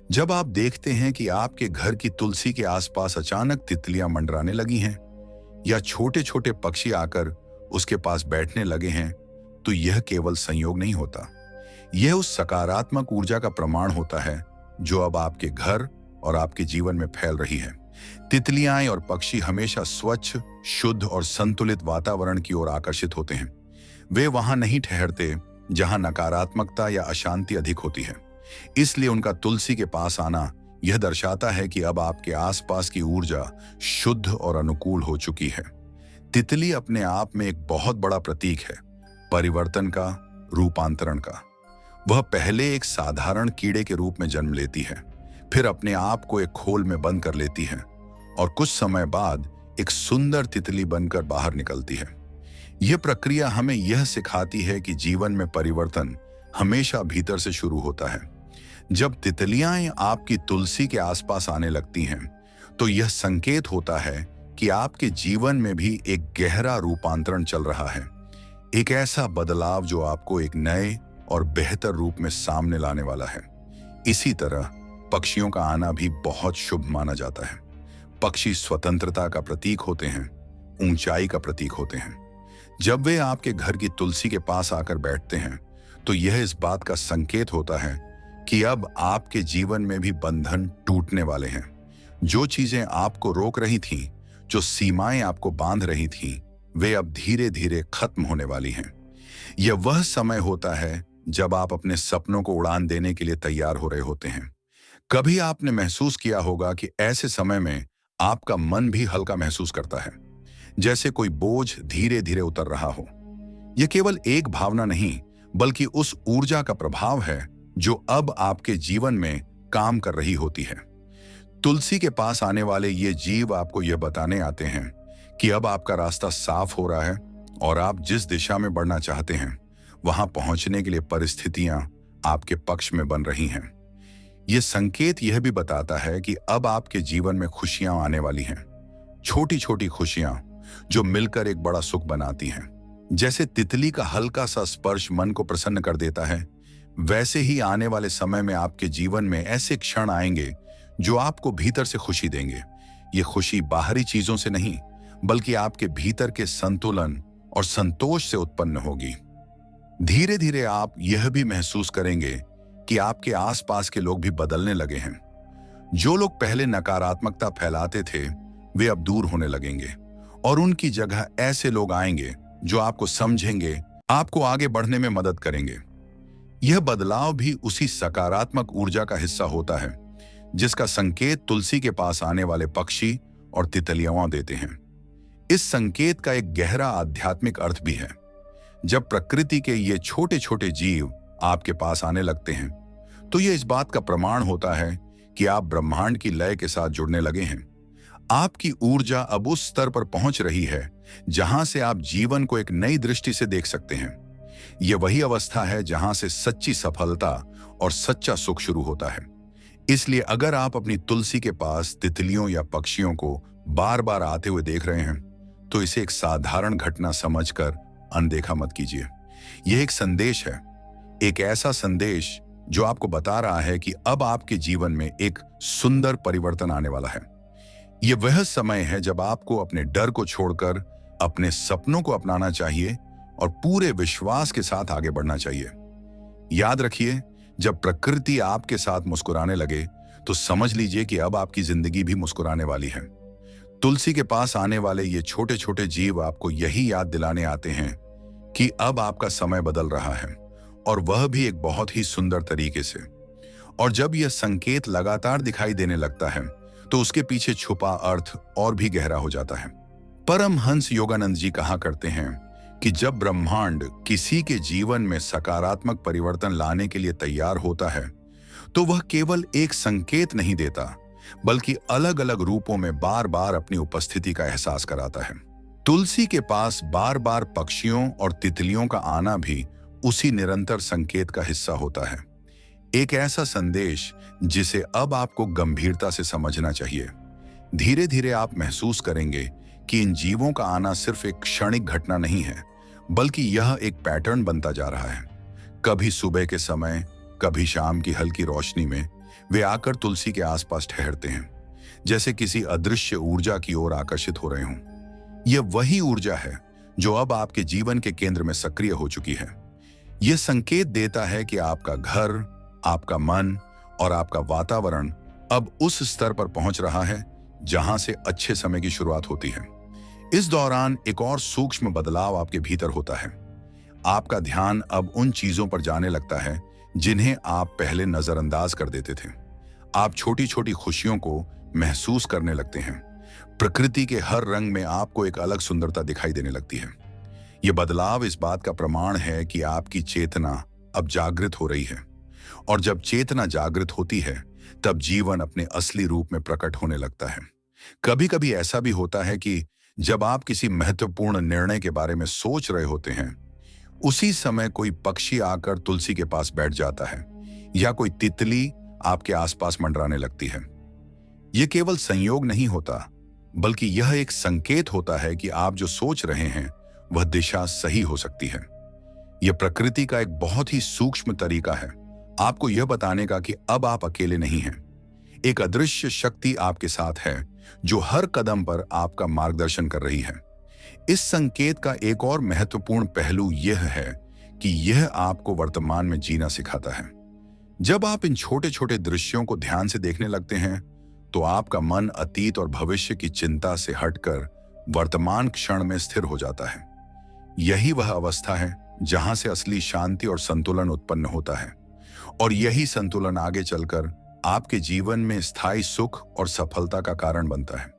जब आप देखते हैं कि आपके घर की तुलसी के आसपास अचानक तितलियां मंडराने लगी हैं या छोटे छोटे पक्षी आकर उसके पास बैठने लगे हैं, तो यह केवल संयोग नहीं होता। यह उस सकारात्मक ऊर्जा का प्रमाण होता है जो अब आपके घर और आपके जीवन में फैल रही है। तितलियां और पक्षी हमेशा स्वच्छ, शुद्ध और संतुलित वातावरण की ओर आकर्षित होते हैं। वे वहां नहीं ठहरते जहां नकारात्मकता या अशांति अधिक होती है। इसलिए उनका तुलसी के पास आना यह दर्शाता है कि अब आपके आसपास की ऊर्जा शुद्ध और अनुकूल हो चुकी है। तितली अपने आप में एक बहुत बड़ा प्रतीक है परिवर्तन का, रूपांतरण का। वह पहले एक साधारण कीड़े के रूप में जन्म लेती है, फिर अपने आप को एक खोल में बंद कर लेती है और कुछ समय बाद एक सुंदर तितली बनकर बाहर निकलती है। यह प्रक्रिया हमें यह सिखाती है कि जीवन में परिवर्तन हमेशा भीतर से शुरू होता है। जब तितलियां आपकी तुलसी के आसपास आने लगती हैं, तो यह संकेत होता है कि आपके जीवन में भी एक गहरा रूपांतरण चल रहा है। एक ऐसा बदलाव जो आपको एक नए और बेहतर रूप में सामने लाने वाला है। इसी तरह पक्षियों का आना भी बहुत शुभ माना जाता है। पक्षी स्वतंत्रता का प्रतीक होते हैं, ऊंचाई का प्रतीक होते हैं। जब वे आपके घर की तुलसी के पास आकर बैठते हैं, तो यह इस बात का संकेत होता है कि अब आपके जीवन में भी बंधन टूटने वाले हैं। जो चीजें आपको रोक रही थीं, जो सीमाएं आपको बांध रही थीं, वे अब धीरे धीरे खत्म होने वाली हैं। यह वह समय होता है जब आप अपने सपनों को उड़ान देने के लिए तैयार हो रहे होते हैं। कभी आपने महसूस किया होगा कि ऐसे समय में आपका मन भी हल्का महसूस करता है, जैसे कोई बोझ धीरे धीरे उतर रहा हो। यह केवल एक भावना नहीं, बल्कि उस ऊर्जा का प्रभाव है जो अब आपके जीवन में काम कर रही होती है। तुलसी के पास आने वाले ये जीव आपको यह बताने आते हैं कि अब आपका रास्ता साफ हो रहा है और आप जिस दिशा में बढ़ना चाहते हैं वहां पहुंचने के लिए परिस्थितियां आपके पक्ष में बन रही हैं। यह संकेत यह भी बताता है कि अब आपके जीवन में खुशियां आने वाली हैं, छोटी छोटी खुशियां जो मिलकर एक बड़ा सुख बनाती हैं। जैसे तितली का हल्का सा स्पर्श मन को प्रसन्न कर देता है, वैसे ही आने वाले समय में आपके जीवन में ऐसे क्षण आएंगे जो आपको भीतर से खुशी देंगे। ये खुशी बाहरी चीजों से नहीं, बल्कि आपके भीतर के संतुलन और संतोष से उत्पन्न होगी। धीरे धीरे आप यह भी महसूस करेंगे कि आपके आसपास के लोग भी बदलने लगे हैं। जो लोग पहले नकारात्मकता फैलाते थे, वे अब दूर होने लगेंगे और उनकी जगह ऐसे लोग आएंगे जो आपको समझेंगे, आपको आगे बढ़ने में मदद करेंगे। यह बदलाव भी उसी सकारात्मक ऊर्जा का हिस्सा होता है जिसका संकेत तुलसी के पास आने वाले पक्षी और तितलियां देते हैं। इस संकेत का एक गहरा आध्यात्मिक अर्थ भी है। जब प्रकृति के ये छोटे छोटे जीव आपके पास आने लगते हैं, तो यह इस बात का प्रमाण होता है कि आप ब्रह्मांड की लय के साथ जुड़ने लगे हैं। आपकी ऊर्जा अब उस स्तर पर पहुंच रही है जहां से आप जीवन को एक नई दृष्टि से देख सकते हैं। यह वही अवस्था है जहां से सच्ची सफलता और सच्चा सुख शुरू होता है। इसलिए अगर आप अपनी तुलसी के पास तितलियों या पक्षियों को बार बार आते हुए देख रहे हैं, तो इसे एक साधारण घटना समझकर अनदेखा मत कीजिए। यह एक संदेश है, एक ऐसा संदेश जो आपको बता रहा है कि अब आपके जीवन में एक सुंदर परिवर्तन आने वाला है। यह वह समय है जब आपको अपने डर को छोड़कर अपने सपनों को अपनाना चाहिए और पूरे विश्वास के साथ आगे बढ़ना चाहिए। याद रखिए, जब प्रकृति आपके साथ मुस्कुराने लगे तो समझ लीजिए कि अब आपकी जिंदगी भी मुस्कुराने वाली है। तुलसी के पास आने वाले ये छोटे छोटे जीव आपको यही याद दिलाने आते हैं कि अब आपका समय बदल रहा है, और वह भी एक बहुत ही सुंदर तरीके से। और जब यह संकेत लगातार दिखाई देने लगता है तो उसके पीछे छुपा अर्थ और भी गहरा हो जाता है। परमहंस योगानंद जी कहा करते हैं कि जब ब्रह्मांड किसी के जीवन में सकारात्मक परिवर्तन लाने के लिए तैयार होता है, तो वह केवल एक संकेत नहीं देता, बल्कि अलग अलग रूपों में बार बार अपनी उपस्थिति का एहसास कराता है। तुलसी के पास बार बार पक्षियों और तितलियों का आना भी उसी निरंतर संकेत का हिस्सा होता है। एक ऐसा संदेश जिसे अब आपको गंभीरता से समझना चाहिए। धीरे धीरे आप महसूस करेंगे कि इन जीवों का आना सिर्फ एक क्षणिक घटना नहीं है, बल्कि यह एक पैटर्न बनता जा रहा है। कभी सुबह के समय, कभी शाम की हल्की रोशनी में वे आकर तुलसी के आसपास ठहरते हैं, जैसे किसी अदृश्य ऊर्जा की ओर आकर्षित हो रहे हों। यह वही ऊर्जा है जो अब आपके जीवन के केंद्र में सक्रिय हो चुकी है। यह संकेत देता है कि आपका घर, आपका मन और आपका वातावरण अब उस स्तर पर पहुंच रहा है जहां से अच्छे समय की शुरुआत होती है। इस दौरान एक और सूक्ष्म बदलाव आपके भीतर होता है। आपका ध्यान अब उन चीजों पर जाने लगता है जिन्हें आप पहले नजरअंदाज कर देते थे। आप छोटी छोटी खुशियों को महसूस करने लगते हैं। प्रकृति के हर रंग में आपको एक अलग सुंदरता दिखाई देने लगती है। यह बदलाव इस बात का प्रमाण है कि आपकी चेतना अब जागृत हो रही है, और जब चेतना जागृत होती है तब जीवन अपने असली रूप में प्रकट होने लगता है। कभी कभी ऐसा भी होता है कि जब आप किसी महत्वपूर्ण निर्णय के बारे में सोच रहे होते हैं, उसी समय कोई पक्षी आकर तुलसी के पास बैठ जाता है या कोई तितली आपके आसपास मंडराने लगती है। यह केवल संयोग नहीं होता, बल्कि यह एक संकेत होता है कि आप जो सोच रहे हैं वह दिशा सही हो सकती है। यह प्रकृति का एक बहुत ही सूक्ष्म तरीका है आपको यह बताने का कि अब आप अकेले नहीं हैं। एक अदृश्य शक्ति आपके साथ है जो हर कदम पर आपका मार्गदर्शन कर रही है। इस संकेत का एक और महत्वपूर्ण पहलू यह है कि यह आपको वर्तमान में जीना सिखाता है। जब आप इन छोटे छोटे दृश्यों को ध्यान से देखने लगते हैं, तो आपका मन अतीत और भविष्य की चिंता से हटकर वर्तमान क्षण में स्थिर हो जाता है। यही वह अवस्था है जहां से असली शांति और संतुलन उत्पन्न होता है, और यही संतुलन आगे चलकर आपके जीवन में स्थायी सुख और सफलता का कारण बनता है।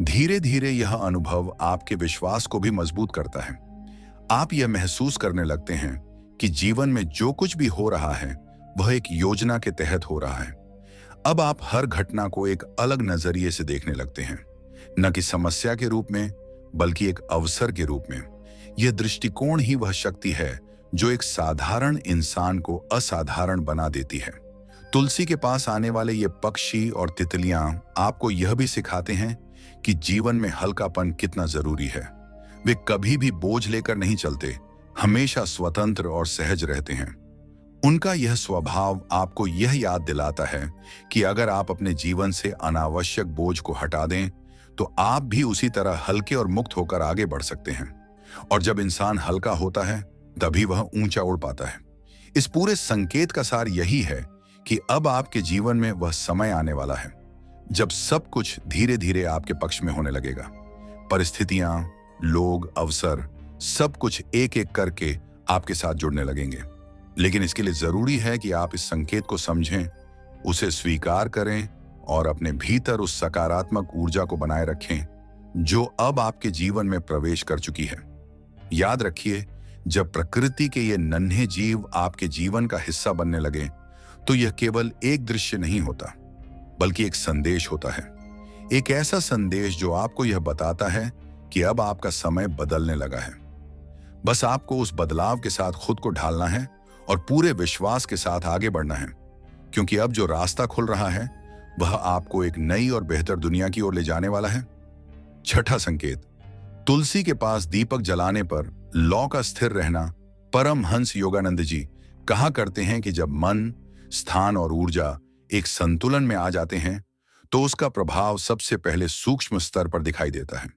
धीरे धीरे यह अनुभव आपके विश्वास को भी मजबूत करता है। आप यह महसूस करने लगते हैं कि जीवन में जो कुछ भी हो रहा है वह एक योजना के तहत हो रहा है। अब आप हर घटना को एक अलग नजरिए से देखने लगते हैं, न कि समस्या के रूप में बल्कि एक अवसर के रूप में। यह दृष्टिकोण ही वह शक्ति है जो एक साधारण इंसान को असाधारण बना देती है। तुलसी के पास आने वाले ये पक्षी और तितलियां आपको यह भी सिखाते हैं कि जीवन में हल्कापन कितना जरूरी है। वे कभी भी बोझ लेकर नहीं चलते, हमेशा स्वतंत्र और सहज रहते हैं। उनका यह स्वभाव आपको यह याद दिलाता है कि अगर आप अपने जीवन से अनावश्यक बोझ को हटा दें तो आप भी उसी तरह हल्के और मुक्त होकर आगे बढ़ सकते हैं। और जब इंसान हल्का होता है तभी वह ऊंचा उड़ पाता है। इस पूरे संकेत का सार यही है कि अब आपके जीवन में वह समय आने वाला है जब सब कुछ धीरे धीरे आपके पक्ष में होने लगेगा। परिस्थितियां, लोग, अवसर, सब कुछ एक एक करके आपके साथ जुड़ने लगेंगे। लेकिन इसके लिए जरूरी है कि आप इस संकेत को समझें, उसे स्वीकार करें और अपने भीतर उस सकारात्मक ऊर्जा को बनाए रखें जो अब आपके जीवन में प्रवेश कर चुकी है। याद रखिए, जब प्रकृति के ये नन्हे जीव आपके जीवन का हिस्सा बनने लगे तो यह केवल एक दृश्य नहीं होता बल्कि एक संदेश होता है। एक ऐसा संदेश जो आपको यह बताता है कि अब आपका समय बदलने लगा है। बस आपको उस बदलाव के साथ खुद को ढालना है और पूरे विश्वास के साथ आगे बढ़ना है, क्योंकि अब जो रास्ता खुल रहा है वह आपको एक नई और बेहतर दुनिया की ओर ले जाने वाला है। छठा संकेत, तुलसी के पास दीपक जलाने पर लौ का स्थिर रहना। परमहंस योगानंद जी कहा करते हैं कि जब मन, स्थान और ऊर्जा एक संतुलन में आ जाते हैं तो उसका प्रभाव सबसे पहले सूक्ष्म स्तर पर दिखाई देता है।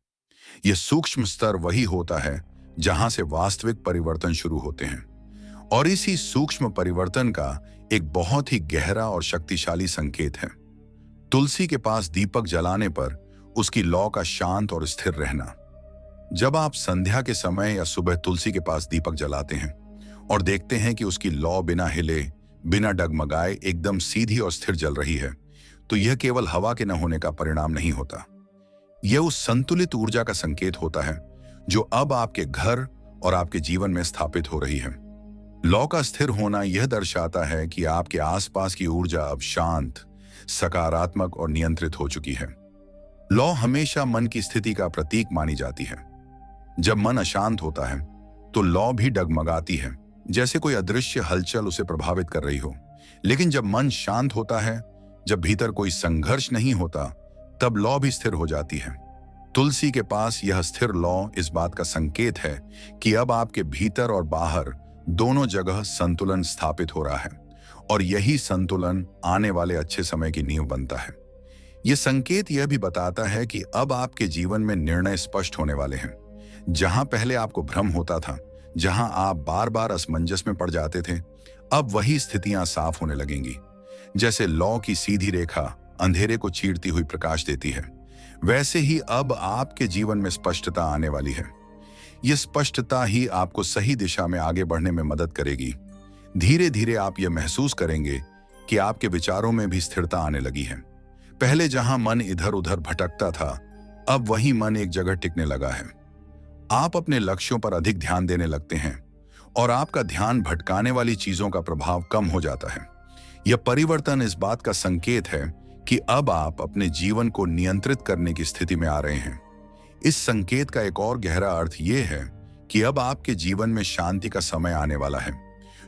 यह सूक्ष्म स्तर वही होता है जहां से वास्तविक परिवर्तन शुरू होते हैं। और इसी सूक्ष्म परिवर्तन का एक बहुत ही गहरा और शक्तिशाली संकेत है तुलसी के पास दीपक जलाने पर उसकी लौ का शांत और स्थिर रहना। जब आप संध्या के समय या सुबह तुलसी के पास दीपक जलाते हैं और देखते हैं कि उसकी लौ बिना हिले, बिना डगमगाए एकदम सीधी और स्थिर जल रही है, तो यह केवल हवा के न होने का परिणाम नहीं होता। यह उस संतुलित ऊर्जा का संकेत होता है जो अब आपके घर और आपके जीवन में स्थापित हो रही है। लौ का स्थिर होना यह दर्शाता है कि आपके आसपास की ऊर्जा अब शांत, सकारात्मक और नियंत्रित हो चुकी है। लौ हमेशा मन की स्थिति का प्रतीक मानी जाती है। जब मन अशांत होता है तो लौ भी डगमगाती है, जैसे कोई अदृश्य हलचल उसे प्रभावित कर रही हो। लेकिन जब मन शांत होता है, जब भीतर कोई संघर्ष नहीं होता, तब लौ भी स्थिर हो जाती है। तुलसी के पास यह स्थिर लौ इस बात का संकेत है कि अब आपके भीतर और बाहर दोनों जगह संतुलन स्थापित हो रहा है और यही संतुलन आने वाले अच्छे समय की नींव बनता है। यह संकेत यह भी बताता है कि अब आपके जीवन में निर्णय स्पष्ट होने वाले हैं। जहां पहले आपको भ्रम होता था, जहां आप बार बार असमंजस में पड़ जाते थे, अब वही स्थितियां साफ होने लगेंगी। जैसे लौ की सीधी रेखा अंधेरे को चीरती हुई प्रकाश देती है, वैसे ही अब आपके जीवन में स्पष्टता आने वाली है। यह स्पष्टता ही आपको सही दिशा में आगे बढ़ने में मदद करेगी। धीरे धीरे आप यह महसूस करेंगे कि आपके विचारों में भी स्थिरता आने लगी है। पहले जहां मन इधर उधर भटकता था, अब वही मन एक जगह टिकने लगा है। आप अपने लक्ष्यों पर अधिक ध्यान देने लगते हैं और आपका ध्यान भटकाने वाली चीजों का प्रभाव कम हो जाता है। यह परिवर्तन इस बात का संकेत है कि अब आप अपने जीवन को नियंत्रित करने की स्थिति में आ रहे हैं। इस संकेत का एक और गहरा अर्थ यह है कि अब आपके जीवन में शांति का समय आने वाला है।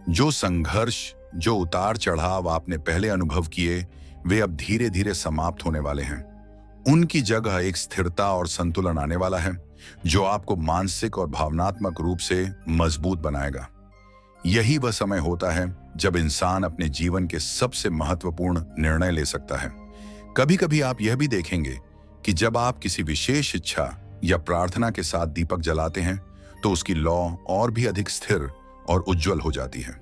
जो संघर्ष, जो उतार चढ़ाव आपने पहले अनुभव किए, वे अब धीरे धीरे समाप्त होने वाले हैं। उनकी जगह एक स्थिरता और संतुलन आने वाला है जो आपको मानसिक और भावनात्मक रूप से मजबूत बनाएगा। यही वह समय होता है जब इंसान अपने जीवन के सबसे महत्वपूर्ण निर्णय ले सकता है। कभी कभी आप यह भी देखेंगे कि जब आप किसी विशेष इच्छा या प्रार्थना के साथ दीपक जलाते हैं तो उसकी लौ और भी अधिक स्थिर और उज्जवल हो जाती है।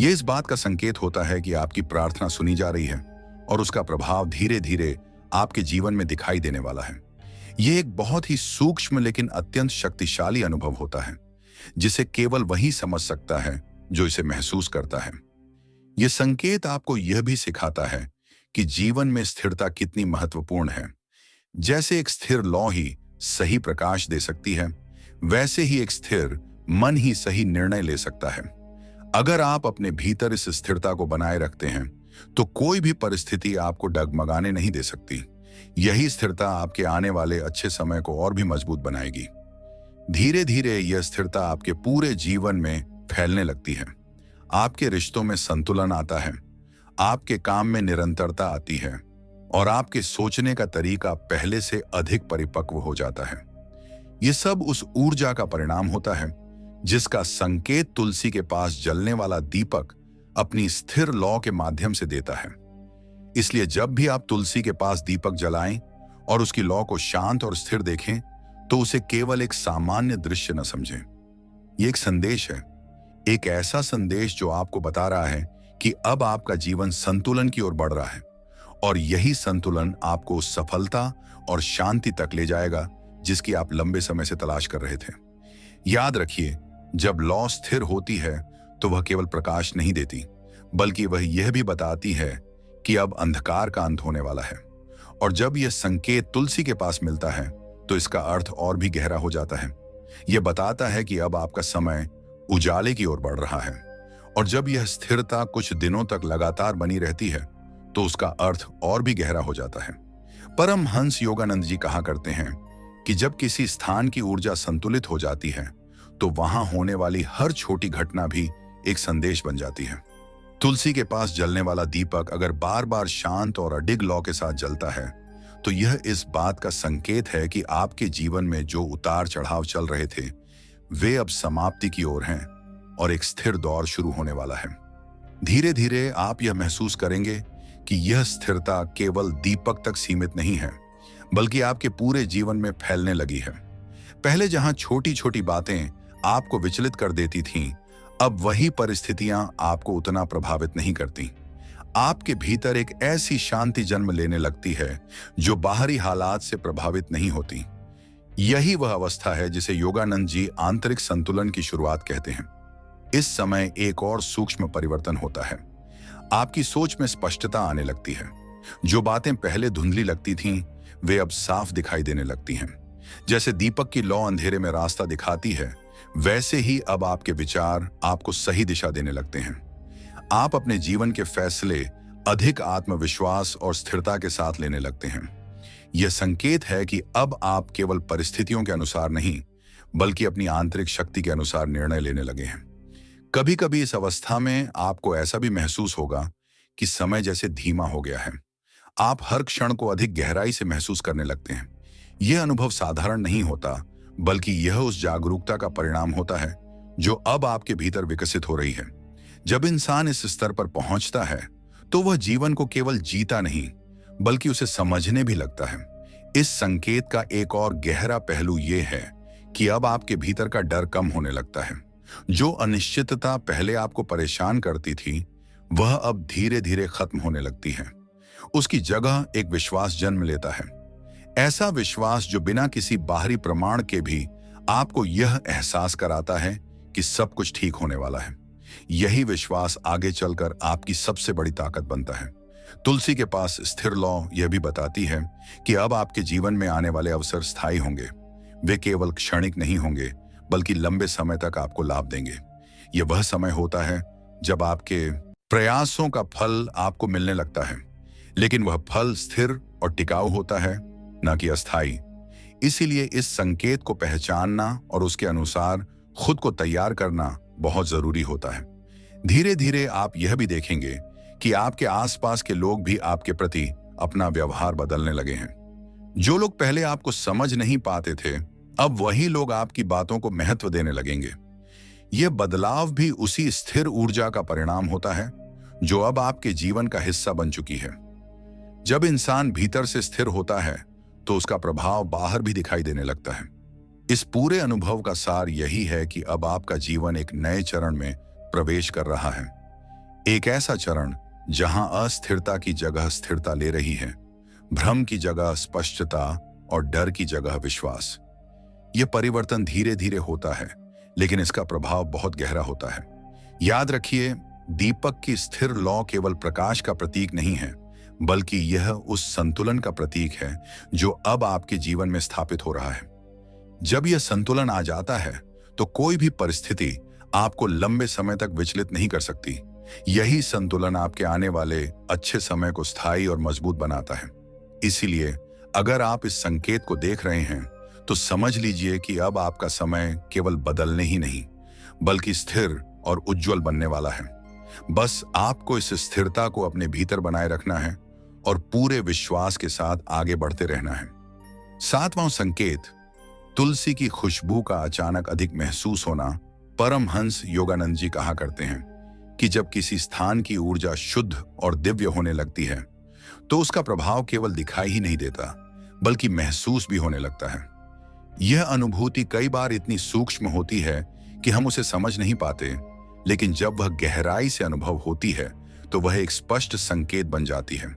यह इस बात का संकेत होता है कि आपकी प्रार्थना सुनी जा रही है और उसका प्रभाव धीरे धीरे आपके जीवन में दिखाई देने वाला है। यह एक बहुत ही सूक्ष्म लेकिन अत्यंत शक्तिशाली अनुभव होता है जिसे केवल वही समझ सकता है जो इसे महसूस करता है। यह संकेत आपको यह भी सिखाता है कि जीवन में स्थिरता कितनी महत्वपूर्ण है। जैसे एक स्थिर लौ ही सही प्रकाश दे सकती है, वैसे ही एक स्थिर मन ही सही निर्णय ले सकता है। अगर आप अपने भीतर इस स्थिरता को बनाए रखते हैं, तो कोई भी परिस्थिति आपको डगमगाने नहीं दे सकती। यही स्थिरता आपके आने वाले अच्छे समय को और भी मजबूत बनाएगी। धीरे धीरे यह स्थिरता आपके पूरे जीवन में फैलने लगती है। आपके रिश्तों में संतुलन आता है, आपके काम में निरंतरता आती है और आपके सोचने का तरीका पहले से अधिक परिपक्व हो जाता है। यह सब उस ऊर्जा का परिणाम होता है जिसका संकेत तुलसी के पास जलने वाला दीपक अपनी स्थिर लौ के माध्यम से देता है। इसलिए जब भी आप तुलसी के पास दीपक जलाएं और उसकी लौ को शांत और स्थिर देखें, तो उसे केवल एक सामान्य दृश्य न समझें। यह एक संदेश है, एक ऐसा संदेश जो आपको बता रहा है कि अब आपका जीवन संतुलन की ओर बढ़ रहा है और यही संतुलन आपको सफलता और शांति तक ले जाएगा जिसकी आप लंबे समय से तलाश कर रहे थे। याद रखिए, जब लौ स्थिर होती है तो वह केवल प्रकाश नहीं देती, बल्कि वह यह भी बताती है कि अब अंधकार का अंत होने वाला है। और जब यह संकेत तुलसी के पास मिलता है तो इसका अर्थ और भी गहरा हो जाता है। यह बताता है कि अब आपका समय उजाले की ओर बढ़ रहा है। और जब यह स्थिरता कुछ दिनों तक लगातार बनी रहती है तो उसका अर्थ और भी गहरा हो जाता है। परमहंस योगानंद जी कहा करते हैं कि जब किसी स्थान की ऊर्जा संतुलित हो जाती है तो वहां होने वाली हर छोटी घटना भी एक संदेश बन जाती है। तुलसी के पास जलने वाला दीपक अगर बार बार शांत और अडिग लौ के साथ जलता है तो यह इस बात का संकेत है कि आपके जीवन में जो उतार चढ़ाव चल रहे थे वे अब समाप्ति की ओर हैं और एक स्थिर दौर शुरू होने वाला है। धीरे धीरे आप यह महसूस करेंगे कि यह स्थिरता केवल दीपक तक सीमित नहीं है, बल्कि आपके पूरे जीवन में फैलने लगी है। पहले जहां छोटी छोटी बातें आपको विचलित कर देती थीं, अब वही परिस्थितियां आपको उतना प्रभावित नहीं करती। आपके भीतर एक ऐसी शांति जन्म लेने लगती है जो बाहरी हालात से प्रभावित नहीं होती। यही वह अवस्था है जिसे योगानंद जी आंतरिक संतुलन की शुरुआत कहते हैं। इस समय एक और सूक्ष्म परिवर्तन होता है। आपकी सोच में स्पष्टता आने लगती है। जो बातें पहले धुंधली लगती थीं, वे अब साफ दिखाई देने लगती हैं। जैसे दीपक की लौ अंधेरे में रास्ता दिखाती है, वैसे ही अब आपके विचार आपको सही दिशा देने लगते हैं। आप अपने जीवन के फैसले अधिक आत्मविश्वास और स्थिरता के साथ लेने लगते हैं। यह संकेत है कि अब आप केवल परिस्थितियों के अनुसार नहीं, बल्कि अपनी आंतरिक शक्ति के अनुसार निर्णय लेने लगे हैं। कभी कभी इस अवस्था में आपको ऐसा भी महसूस होगा कि समय जैसे धीमा हो गया है। आप हर क्षण को अधिक गहराई से महसूस करने लगते हैं। यह अनुभव साधारण नहीं होता, बल्कि यह उस जागरूकता का परिणाम होता है जो अब आपके भीतर विकसित हो रही है। जब इंसान इस स्तर पर पहुंचता है तो वह जीवन को केवल जीता नहीं, बल्कि उसे समझने भी लगता है। इस संकेत का एक और गहरा पहलू यह है कि अब आपके भीतर का डर कम होने लगता है। जो अनिश्चितता पहले आपको परेशान करती थी, वह अब धीरे धीरे खत्म होने लगती है। उसकी जगह एक विश्वास जन्म लेता है, ऐसा विश्वास जो बिना किसी बाहरी प्रमाण के भी आपको यह एहसास कराता है कि सब कुछ ठीक होने वाला है। यही विश्वास आगे चलकर आपकी सबसे बड़ी ताकत बनता है। तुलसी के पास स्थिर लौ यह भी बताती है कि अब आपके जीवन में आने वाले अवसर स्थायी होंगे। वे केवल क्षणिक नहीं होंगे, बल्कि लंबे समय तक आपको लाभ देंगे। यह वह समय होता है जब आपके प्रयासों का फल आपको मिलने लगता है, लेकिन वह फल स्थिर और टिकाऊ होता है, न कि अस्थायी। इसीलिए इस संकेत को पहचानना और उसके अनुसार खुद को तैयार करना बहुत जरूरी होता है। धीरे धीरे आप यह भी देखेंगे कि आपके आसपास के लोग भी आपके प्रति अपना व्यवहार बदलने लगे हैं। जो लोग पहले आपको समझ नहीं पाते थे, अब वही लोग आपकी बातों को महत्व देने लगेंगे। यह बदलाव भी उसी स्थिर ऊर्जा का परिणाम होता है जो अब आपके जीवन का हिस्सा बन चुकी है। जब इंसान भीतर से स्थिर होता है तो उसका प्रभाव बाहर भी दिखाई देने लगता है। इस पूरे अनुभव का सार यही है कि अब आपका जीवन एक नए चरण में प्रवेश कर रहा है। एक ऐसा चरण जहां अस्थिरता की जगह स्थिरता ले रही है, भ्रम की जगह स्पष्टता और डर की जगह विश्वास। यह परिवर्तन धीरे धीरे होता है, लेकिन इसका प्रभाव बहुत गहरा होता है। याद रखिए, दीपक की स्थिर लौ केवल प्रकाश का प्रतीक नहीं है, बल्कि यह उस संतुलन का प्रतीक है जो अब आपके जीवन में स्थापित हो रहा है। जब यह संतुलन आ जाता है तो कोई भी परिस्थिति आपको लंबे समय तक विचलित नहीं कर सकती। यही संतुलन आपके आने वाले अच्छे समय को स्थायी और मजबूत बनाता है। इसीलिए अगर आप इस संकेत को देख रहे हैं तो समझ लीजिए कि अब आपका समय केवल बदलने ही नहीं बल्कि स्थिर और उज्जवल बनने वाला है। बस आपको इस स्थिरता को अपने भीतर बनाए रखना है और पूरे विश्वास के साथ आगे बढ़ते रहना है। सातवां संकेत, तुलसी की खुशबू का अचानक अधिक महसूस होना। परमहंस योगानंद जी कहा करते हैं कि जब किसी स्थान की ऊर्जा शुद्ध और दिव्य होने लगती है तो उसका प्रभाव केवल दिखाई ही नहीं देता बल्कि महसूस भी होने लगता है। यह अनुभूति कई बार इतनी सूक्ष्म होती है कि हम उसे समझ नहीं पाते, लेकिन जब वह गहराई से अनुभव होती है तो वह एक स्पष्ट संकेत बन जाती है।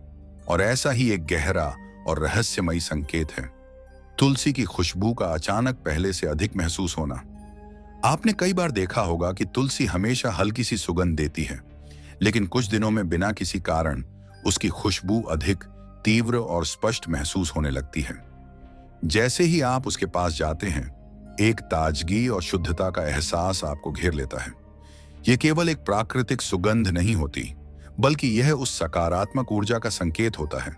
और ऐसा ही एक गहरा और रहस्यमयी संकेत है तुलसी की खुशबू का अचानक पहले से अधिक महसूस होना। आपने कई बार देखा होगा कि तुलसी हमेशा हल्की सी सुगंध देती है, लेकिन कुछ दिनों में बिना किसी कारण उसकी खुशबू अधिक तीव्र और स्पष्ट महसूस होने लगती है। जैसे ही आप उसके पास जाते हैं, एक ताजगी और शुद्धता का एहसास आपको घेर लेता है। यह केवल एक प्राकृतिक सुगंध नहीं होती, बल्कि यह उस सकारात्मक ऊर्जा का संकेत होता है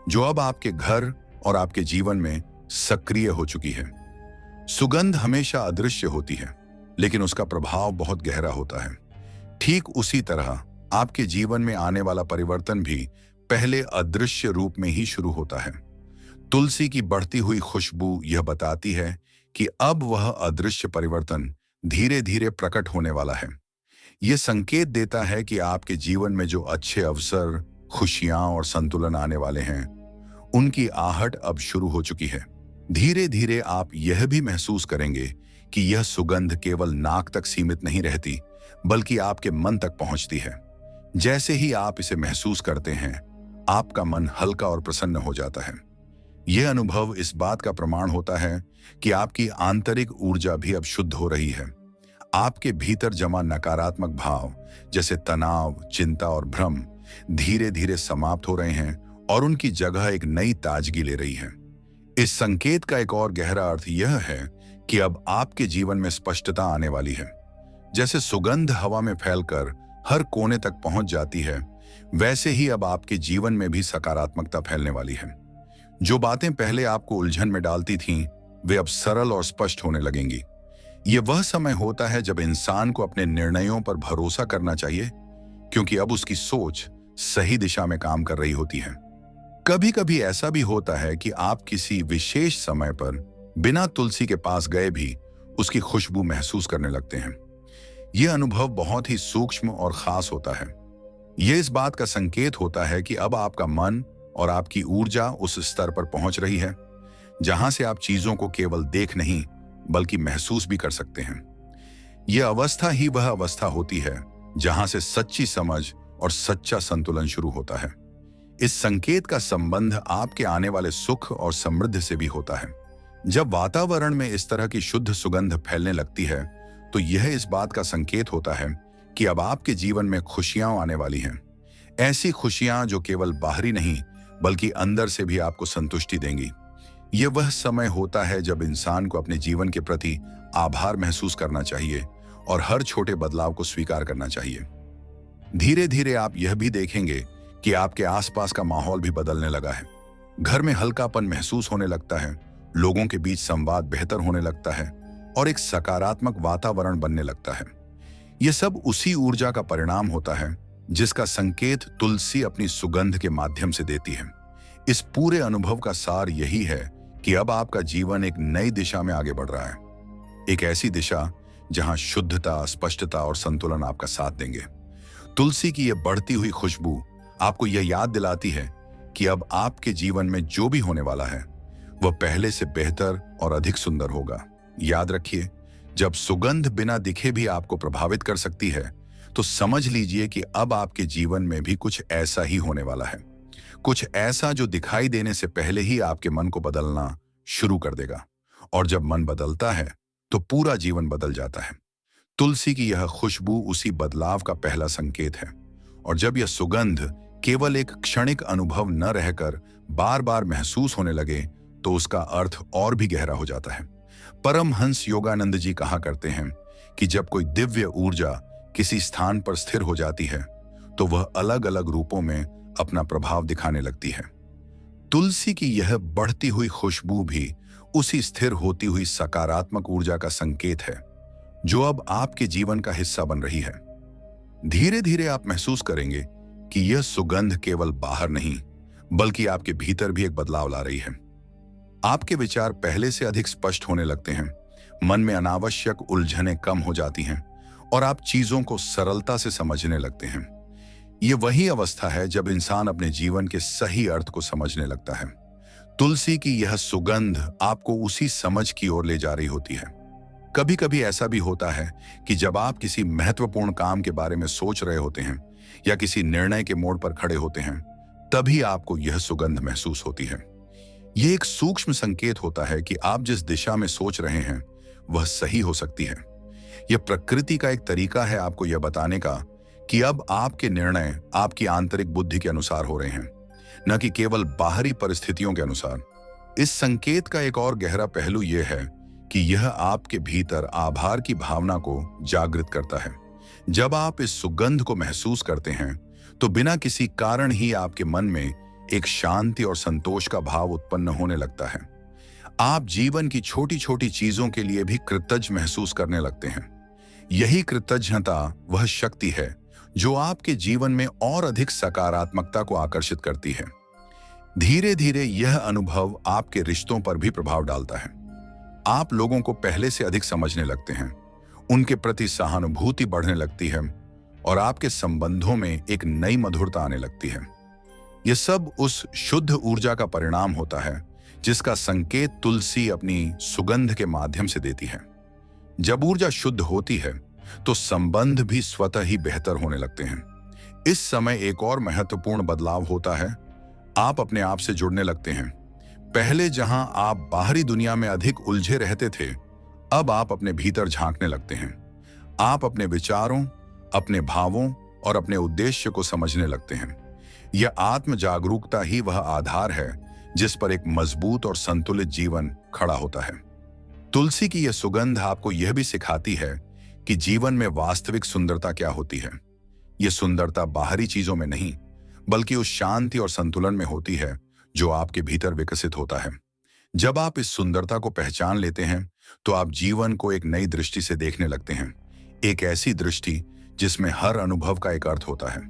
जो अब आपके घर और आपके जीवन में सक्रिय हो चुकी है। सुगंध हमेशा अदृश्य होती है, लेकिन उसका प्रभाव बहुत गहरा होता है। ठीक उसी तरह आपके जीवन में आने वाला परिवर्तन भी पहले अदृश्य रूप में ही शुरू होता है। तुलसी की बढ़ती हुई खुशबू यह बताती है कि अब वह अदृश्य परिवर्तन धीरे धीरे प्रकट होने वाला है। यह संकेत देता है कि आपके जीवन में जो अच्छे अवसर, खुशियां और संतुलन आने वाले हैं, उनकी आहट अब शुरू हो चुकी है। धीरे धीरे आप यह भी महसूस करेंगे कि यह सुगंध केवल नाक तक सीमित नहीं रहती, बल्कि आपके मन तक पहुंचती है। जैसे ही आप इसे महसूस करते हैं, आपका मन हल्का और प्रसन्न हो जाता है। यह अनुभव इस बात का प्रमाण होता है कि आपकी आंतरिक ऊर्जा भी अब शुद्ध हो रही है। आपके भीतर जमा नकारात्मक भाव जैसे तनाव, चिंता और भ्रम धीरे धीरे समाप्त हो रहे हैं और उनकी जगह एक नई ताजगी ले रही है। इस संकेत का एक और गहरा अर्थ यह है कि अब आपके जीवन में स्पष्टता आने वाली है। जैसे सुगंध हवा में फैलकर हर कोने तक पहुंच जाती है, वैसे ही अब आपके जीवन में भी सकारात्मकता फैलने वाली है। जो बातें पहले आपको उलझन में डालती थीं, वे अब सरल और स्पष्ट होने लगेंगी। यह वह समय होता है जब इंसान को अपने निर्णयों पर भरोसा करना चाहिए, क्योंकि अब उसकी सोच सही दिशा में काम कर रही होती है। कभी कभी ऐसा भी होता है कि आप किसी विशेष समय पर बिना तुलसी के पास गए भी उसकी खुशबू महसूस करने लगते हैं। यह अनुभव बहुत ही सूक्ष्म और खास होता है। यह इस बात का संकेत होता है कि अब आपका मन और आपकी ऊर्जा उस स्तर पर पहुंच रही है जहां से आप चीजों को केवल देख नहीं बल्कि महसूस भी कर सकते हैं। यह अवस्था ही वह अवस्था होती है जहां से सच्ची समझ और सच्चा संतुलन शुरू होता है। इस संकेत का संबंध आपके आने वाले सुख और समृद्धि से भी होता है। जब वातावरण में इस तरह की शुद्ध सुगंध फैलने लगती है तो यह इस बात का संकेत होता है कि अब आपके जीवन में खुशियां आने वाली हैं। ऐसी खुशियां जो केवल बाहरी नहीं बल्कि अंदर से भी आपको संतुष्टि देंगी। यह वह समय होता है जब इंसान को अपने जीवन के प्रति आभार महसूस करना चाहिए और हर छोटे बदलाव को स्वीकार करना चाहिए। धीरे धीरे आप यह भी देखेंगे कि आपके आसपास का माहौल भी बदलने लगा है। घर में हल्कापन महसूस होने लगता है, लोगों के बीच संवाद बेहतर होने लगता है और एक सकारात्मक वातावरण बनने लगता है। यह सब उसी ऊर्जा का परिणाम होता है जिसका संकेत तुलसी अपनी सुगंध के माध्यम से देती है। इस पूरे अनुभव का सार यही है कि अब आपका जीवन एक नई दिशा में आगे बढ़ रहा है, एक ऐसी दिशा जहां शुद्धता, स्पष्टता और संतुलन आपका साथ देंगे। तुलसी की यह बढ़ती हुई खुशबू आपको यह याद दिलाती है कि अब आपके जीवन में जो भी होने वाला है वह पहले से बेहतर और अधिक सुंदर होगा। याद रखिए, जब सुगंध बिना दिखे भी आपको प्रभावित कर सकती है तो समझ लीजिए कि अब आपके जीवन में भी कुछ ऐसा ही होने वाला है, कुछ ऐसा जो दिखाई देने से पहले ही आपके मन को बदलना शुरू कर देगा। और जब मन बदलता है तो पूरा जीवन बदल जाता है। तुलसी की यह खुशबू उसी बदलाव का पहला संकेत है। और जब यह सुगंध केवल एक क्षणिक अनुभव न रहकर बार बार महसूस होने लगे तो उसका अर्थ और भी गहरा हो जाता है। परमहंस योगानंद जी कहा करते हैं कि जब कोई दिव्य ऊर्जा किसी स्थान पर स्थिर हो जाती है तो वह अलग अलग रूपों में अपना प्रभाव दिखाने लगती है। तुलसी की यह बढ़ती हुई खुशबू भी उसी स्थिर होती हुई सकारात्मक ऊर्जा का संकेत है जो अब आपके जीवन का हिस्सा बन रही है। धीरे धीरे आप महसूस करेंगे कि यह सुगंध केवल बाहर नहीं बल्कि आपके भीतर भी एक बदलाव ला रही है। आपके विचार पहले से अधिक स्पष्ट होने लगते हैं, मन में अनावश्यक उलझनें कम हो जाती हैं और आप चीजों को सरलता से समझने लगते हैं। यह वही अवस्था है जब इंसान अपने जीवन के सही अर्थ को समझने लगता है। तुलसी की यह सुगंध आपको उसी समझ की ओर ले जा रही होती है। कभी कभी ऐसा भी होता है कि जब आप किसी महत्वपूर्ण काम के बारे में सोच रहे होते हैं या किसी निर्णय के मोड़ पर खड़े होते हैं, तभी आपको यह सुगंध महसूस होती है। यह एक सूक्ष्म संकेत होता है कि आप जिस दिशा में सोच रहे हैं वह सही हो सकती है। यह प्रकृति का एक तरीका है आपको यह बताने का कि अब आपके निर्णय आपकी आंतरिक बुद्धि के अनुसार हो रहे हैं, न कि केवल बाहरी परिस्थितियों के अनुसार। इस संकेत का एक और गहरा पहलू यह है कि यह आपके भीतर आभार की भावना को जागृत करता है। जब आप इस सुगंध को महसूस करते हैं तो बिना किसी कारण ही आपके मन में एक शांति और संतोष का भाव उत्पन्न होने लगता है। आप जीवन की छोटी छोटी चीजों के लिए भी कृतज्ञ महसूस करने लगते हैं। यही कृतज्ञता वह शक्ति है जो आपके जीवन में और अधिक सकारात्मकता को आकर्षित करती है। धीरे धीरे यह अनुभव आपके रिश्तों पर भी प्रभाव डालता है। आप लोगों को पहले से अधिक समझने लगते हैं, उनके प्रति सहानुभूति बढ़ने लगती है और आपके संबंधों में एक नई मधुरता आने लगती है। यह सब उस शुद्ध ऊर्जा का परिणाम होता है जिसका संकेत तुलसी अपनी सुगंध के माध्यम से देती है। जब ऊर्जा शुद्ध होती है तो संबंध भी स्वतः ही बेहतर होने लगते हैं। इस समय एक और महत्वपूर्ण बदलाव होता है, आप अपने आप से जुड़ने लगते हैं। पहले जहां आप बाहरी दुनिया में अधिक उलझे रहते थे, अब आप अपने भीतर झांकने लगते हैं। आप अपने विचारों, अपने भावों और अपने उद्देश्य को समझने लगते हैं। यह आत्म जागरूकता ही वह आधार है जिस पर एक मजबूत और संतुलित जीवन खड़ा होता है। तुलसी की यह सुगंध आपको यह भी सिखाती है कि जीवन में वास्तविक सुंदरता क्या होती है। यह सुंदरता बाहरी चीजों में नहीं बल्कि उस शांति और संतुलन में होती है जो आपके भीतर विकसित होता है। जब आप इस सुंदरता को पहचान लेते हैं तो आप जीवन को एक नई दृष्टि से देखने लगते हैं, एक ऐसी दृष्टि जिसमें हर अनुभव का एक अर्थ होता है।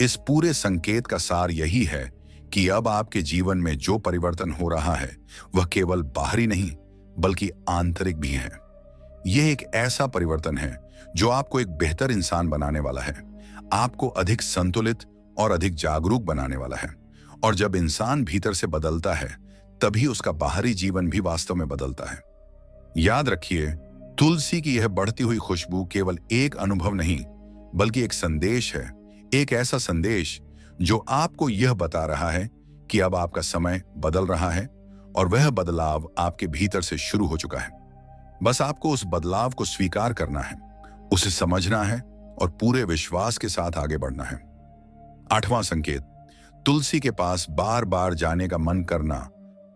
इस पूरे संकेत का सार यही है कि अब आपके जीवन में जो परिवर्तन हो रहा है वह केवल बाहरी नहीं बल्कि आंतरिक भी है। यह एक ऐसा परिवर्तन है जो आपको एक बेहतर इंसान बनाने वाला है, आपको अधिक संतुलित और अधिक जागरूक बनाने वाला है। और जब इंसान भीतर से बदलता है तभी उसका बाहरी जीवन भी वास्तव में बदलता है। याद रखिए, तुलसी की यह बढ़ती हुई खुशबू केवल एक अनुभव नहीं बल्कि एक संदेश है, एक ऐसा संदेश जो आपको यह बता रहा है कि अब आपका समय बदल रहा है और वह बदलाव आपके भीतर से शुरू हो चुका है। बस आपको उस बदलाव को स्वीकार करना है, उसे समझना है और पूरे विश्वास के साथ आगे बढ़ना है। 8वां संकेत, तुलसी के पास बार बार जाने का मन करना।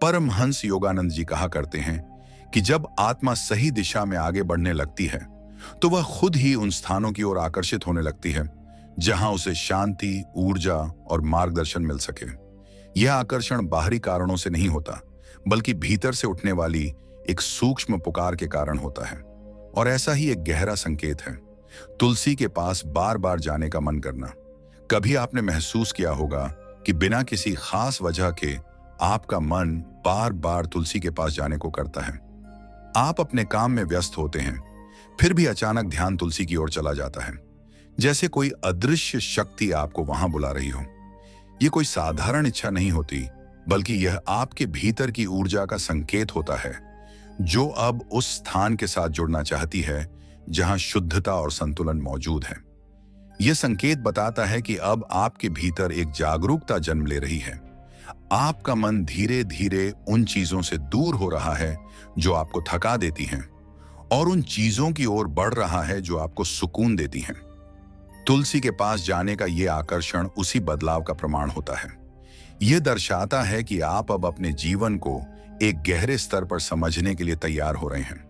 परमहंस योगानंद जी कहा करते हैं कि जब आत्मा सही दिशा में आगे बढ़ने लगती है तो वह खुद ही उन स्थानों की ओर आकर्षित होने लगती है जहां उसे शांति, ऊर्जा और मार्गदर्शन मिल सके। यह आकर्षण बाहरी कारणों से नहीं होता बल्कि भीतर से उठने वाली एक सूक्ष्म पुकार के कारण होता है। और ऐसा ही एक गहरा संकेत है तुलसी के पास बार बार जाने का मन करना। कभी आपने महसूस किया होगा कि बिना किसी खास वजह के आपका मन बार बार तुलसी के पास जाने को करता है। आप अपने काम में व्यस्त होते हैं, फिर भी अचानक ध्यान तुलसी की ओर चला जाता है, जैसे कोई अदृश्य शक्ति आपको वहां बुला रही हो। यह कोई साधारण इच्छा नहीं होती बल्कि यह आपके भीतर की ऊर्जा का संकेत होता है जो अब उस स्थान के साथ जुड़ना चाहती है जहां शुद्धता और संतुलन मौजूद है। यह संकेत बताता है कि अब आपके भीतर एक जागरूकता जन्म ले रही है। आपका मन धीरे धीरे उन चीजों से दूर हो रहा है जो आपको थका देती हैं और उन चीजों की ओर बढ़ रहा है जो आपको सुकून देती हैं। तुलसी के पास जाने का यह आकर्षण उसी बदलाव का प्रमाण होता है। यह दर्शाता है कि आप अब अपने जीवन को एक गहरे स्तर पर समझने के लिए तैयार हो रहे हैं।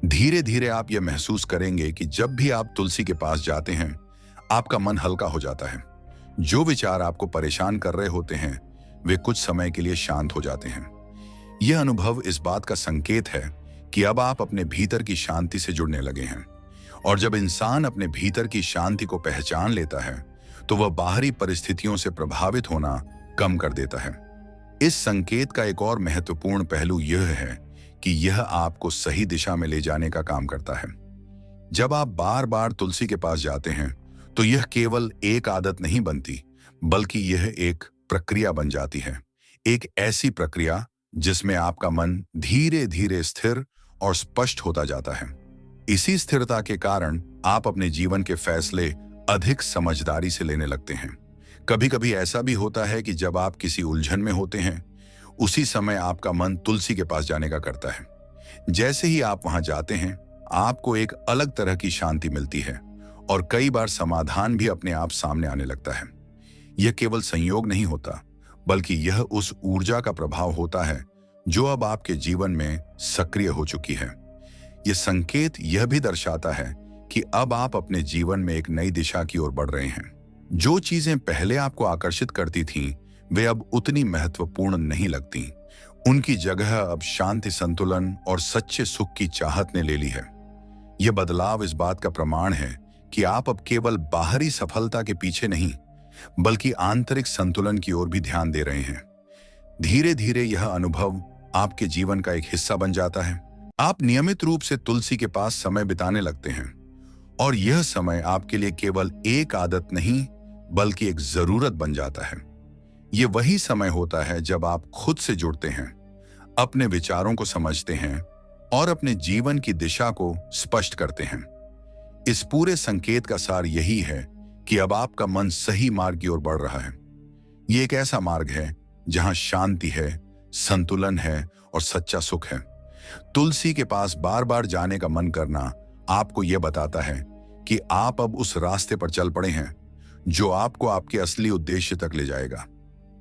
धीरे धीरे आप यह महसूस करेंगे कि जब भी आप तुलसी के पास जाते हैं, आपका मन हल्का हो जाता है। जो विचार आपको परेशान कर रहे होते हैं, वे कुछ समय के लिए शांत हो जाते हैं। यह अनुभव इस बात का संकेत है कि अब आप अपने भीतर की शांति से जुड़ने लगे हैं। और जब इंसान अपने भीतर की शांति को पहचान लेता है, तो वह बाहरी परिस्थितियों से प्रभावित होना कम कर देता है। इस संकेत का एक और महत्वपूर्ण पहलू यह है कि यह आपको सही दिशा में ले जाने का काम करता है। जब आप बार बार तुलसी के पास जाते हैं, तो यह केवल एक आदत नहीं बनती, बल्कि यह एक प्रक्रिया बन जाती है। एक ऐसी प्रक्रिया जिसमें आपका मन धीरे धीरे स्थिर और स्पष्ट होता जाता है। इसी स्थिरता के कारण आप अपने जीवन के फैसले अधिक समझदारी से लेने लगते हैं। कभी कभी ऐसा भी होता है कि जब आप किसी उलझन में होते हैं, उसी समय आपका मन तुलसी के पास जाने का करता है। जैसे ही आप वहां जाते हैं, आपको एक अलग तरह की शांति मिलती है और कई बार समाधान भी अपने आप सामने आने लगता है। यह केवल संयोग नहीं होता, बल्कि यह उस ऊर्जा का प्रभाव होता है जो अब आपके जीवन में सक्रिय हो चुकी है। यह संकेत यह भी दर्शाता है कि अब आप अपने जीवन में एक नई दिशा की ओर बढ़ रहे हैं। जो चीजें पहले आपको आकर्षित करती थीं, वे अब उतनी महत्वपूर्ण नहीं लगती। उनकी जगह अब शांति, संतुलन और सच्चे सुख की चाहत ने ले ली है। यह बदलाव इस बात का प्रमाण है कि आप अब केवल बाहरी सफलता के पीछे नहीं, बल्कि आंतरिक संतुलन की ओर भी ध्यान दे रहे हैं। धीरे धीरे यह अनुभव आपके जीवन का एक हिस्सा बन जाता है। आप नियमित रूप से तुलसी के पास समय बिताने लगते हैं, और यह समय आपके लिए केवल एक आदत नहीं, बल्कि एक जरूरत बन जाता है। यह वही समय होता है जब आप खुद से जुड़ते हैं, अपने विचारों को समझते हैं और अपने जीवन की दिशा को स्पष्ट करते हैं। इस पूरे संकेत का सार यही है कि अब आपका मन सही मार्ग की ओर बढ़ रहा है। यह एक ऐसा मार्ग है जहां शांति है, संतुलन है और सच्चा सुख है। तुलसी के पास बार बार जाने का मन करना आपको यह बताता है कि आप अब उस रास्ते पर चल पड़े हैं जो आपको आपके असली उद्देश्य तक ले जाएगा।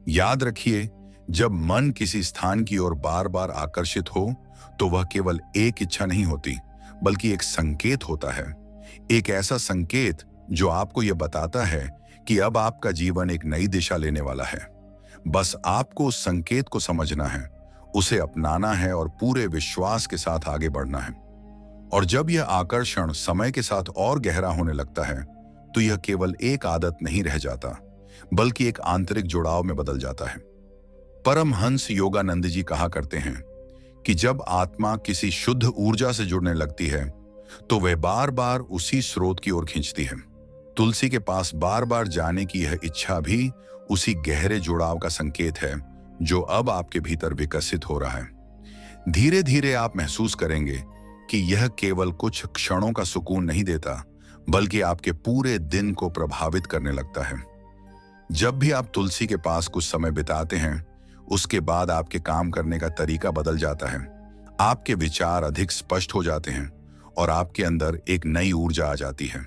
याद रखिए, जब मन किसी स्थान की ओर बार बार आकर्षित हो, तो वह केवल एक इच्छा नहीं होती, बल्कि एक संकेत होता है। एक ऐसा संकेत जो आपको यह बताता है कि अब आपका जीवन एक नई दिशा लेने वाला है। बस आपको उस संकेत को समझना है, उसे अपनाना है और पूरे विश्वास के साथ आगे बढ़ना है। और जब यह आकर्षण समय के साथ और गहरा होने लगता है, तो यह केवल एक आदत नहीं रह जाता, बल्कि एक आंतरिक जुड़ाव में बदल जाता है। परमहंस योगानंद जी कहा करते हैं कि जब आत्मा किसी शुद्ध ऊर्जा से जुड़ने लगती है, तो वह बार बार उसी स्रोत की ओर खींचती है। तुलसी के पास बार बार जाने की यह इच्छा भी उसी गहरे जुड़ाव का संकेत है जो अब आपके भीतर विकसित हो रहा है। धीरे धीरे आप महसूस करेंगे कि यह केवल कुछ क्षणों का सुकून नहीं देता, बल्कि आपके पूरे दिन को प्रभावित करने लगता है। जब भी आप तुलसी के पास कुछ समय बिताते हैं, उसके बाद आपके काम करने का तरीका बदल जाता है। आपके विचार अधिक स्पष्ट हो जाते हैं और आपके अंदर एक नई ऊर्जा आ जाती है।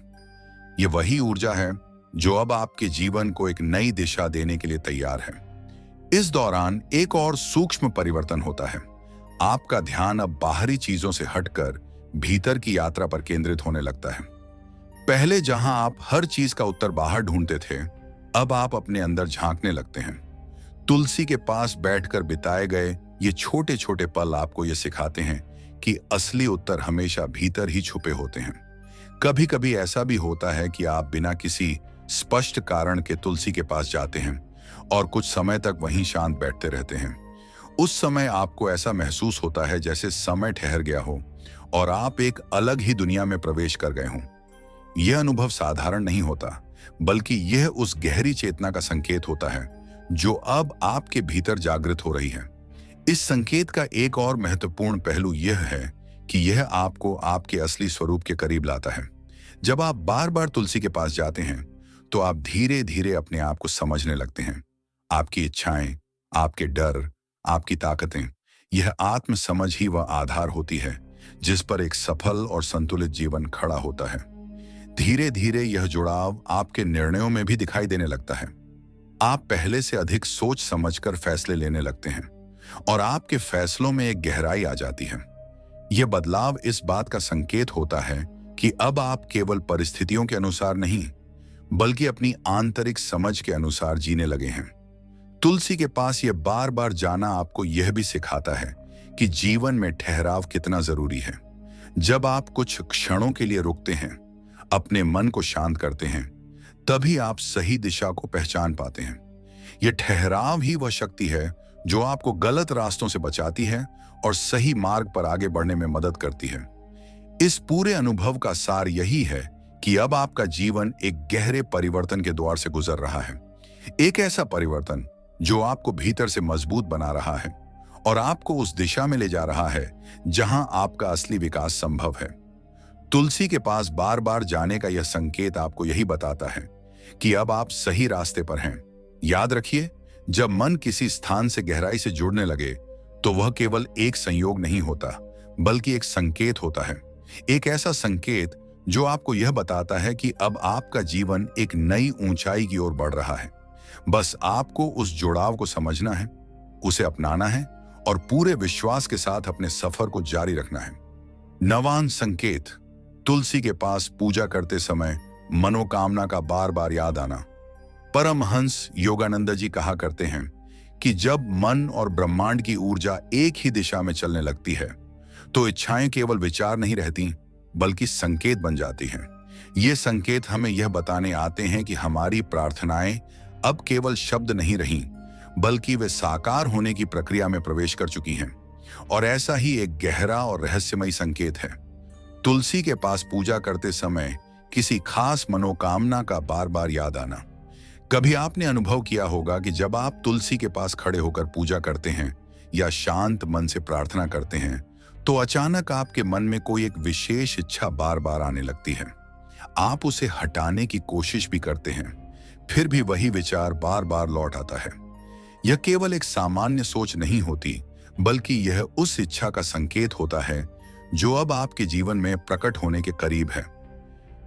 यह वही ऊर्जा है जो अब आपके जीवन को एक नई दिशा देने के लिए तैयार है। इस दौरान एक और सूक्ष्म परिवर्तन होता है। आपका ध्यान अब बाहरी चीजों से हटकर भीतर की यात्रा पर केंद्रित होने लगता है। पहले जहां आप हर चीज का उत्तर बाहर ढूंढते थे, अब आप अपने अंदर झांकने लगते हैं। तुलसी के पास बैठकर बिताए गए ये छोटे छोटे पल आपको ये सिखाते हैं कि असली उत्तर हमेशा भीतर ही छुपे होते हैं। कभी कभी ऐसा भी होता है कि आप बिना किसी स्पष्ट कारण के तुलसी के पास जाते हैं और कुछ समय तक वहीं शांत बैठते रहते हैं। उस समय आपको ऐसा महसूस होता है जैसे समय ठहर गया हो और आप एक अलग ही दुनिया में प्रवेश कर गए हों। यह अनुभव साधारण नहीं होता, बल्कि यह उस गहरी चेतना का संकेत होता है जो अब आपके भीतर जागृत हो रही है। इस संकेत का एक और महत्वपूर्ण पहलू यह है कि यह आपको आपके असली स्वरूप के करीब लाता है। जब आप बार बार तुलसी के पास जाते हैं, तो आप धीरे धीरे अपने आप को समझने लगते हैं। आपकी इच्छाएं, आपके डर, आपकी ताकतें, यह आत्म समझ ही वह आधार होती है जिस पर एक सफल और संतुलित जीवन खड़ा होता है। धीरे धीरे यह जुड़ाव आपके निर्णयों में भी दिखाई देने लगता है। आप पहले से अधिक सोच समझकर फैसले लेने लगते हैं और आपके फैसलों में एक गहराई आ जाती है। यह बदलाव इस बात का संकेत होता है कि अब आप केवल परिस्थितियों के अनुसार नहीं, बल्कि अपनी आंतरिक समझ के अनुसार जीने लगे हैं। तुलसी के पास यह बार बार जाना आपको यह भी सिखाता है कि जीवन में ठहराव कितना जरूरी है। जब आप कुछ क्षणों के लिए रुकते हैं, अपने मन को शांत करते हैं, तभी आप सही दिशा को पहचान पाते हैं। यह ठहराव ही वह शक्ति है जो आपको गलत रास्तों से बचाती है और सही मार्ग पर आगे बढ़ने में मदद करती है। इस पूरे अनुभव का सार यही है कि अब आपका जीवन एक गहरे परिवर्तन के द्वार से गुजर रहा है। एक ऐसा परिवर्तन जो आपको भीतर से मजबूत बना रहा है और आपको उस दिशा में ले जा रहा है जहां आपका असली विकास संभव है। तुलसी के पास बार बार जाने का यह संकेत आपको यही बताता है कि अब आप सही रास्ते पर हैं। याद रखिए, जब मन किसी स्थान से गहराई से जुड़ने लगे तो वह केवल एक संयोग नहीं होता, बल्कि एक संकेत होता है। एक ऐसा संकेत जो आपको यह बताता है कि अब आपका जीवन एक नई ऊंचाई की ओर बढ़ रहा है। बस आपको उस जुड़ाव को समझना है, उसे अपनाना है और पूरे विश्वास के साथ अपने सफर को जारी रखना है। नवान संकेत। तुलसी के पास पूजा करते समय मनोकामना का बार बार याद आना। परमहंस योगानंद जी कहा करते हैं कि जब मन और ब्रह्मांड की ऊर्जा एक ही दिशा में चलने लगती है तो इच्छाएं केवल विचार नहीं रहती, बल्कि संकेत बन जाती हैं। ये संकेत हमें यह बताने आते हैं कि हमारी प्रार्थनाएं अब केवल शब्द नहीं रहीं, बल्कि वे साकार होने की प्रक्रिया में प्रवेश कर चुकी हैं। और ऐसा ही एक गहरा और रहस्यमयी संकेत है तुलसी के पास पूजा करते समय किसी खास मनोकामना का बार बार याद आना। कभी आपने अनुभव किया होगा कि जब आप तुलसी के पास खड़े होकर पूजा करते हैं या शांत मन से प्रार्थना करते हैं तो अचानक आपके मन में कोई एक विशेष इच्छा बार बार आने लगती है। आप उसे हटाने की कोशिश भी करते हैं, फिर भी वही विचार बार बार लौट आता है। यह केवल एक सामान्य सोच नहीं होती, बल्कि यह उस इच्छा का संकेत होता है जो अब आपके जीवन में प्रकट होने के करीब है।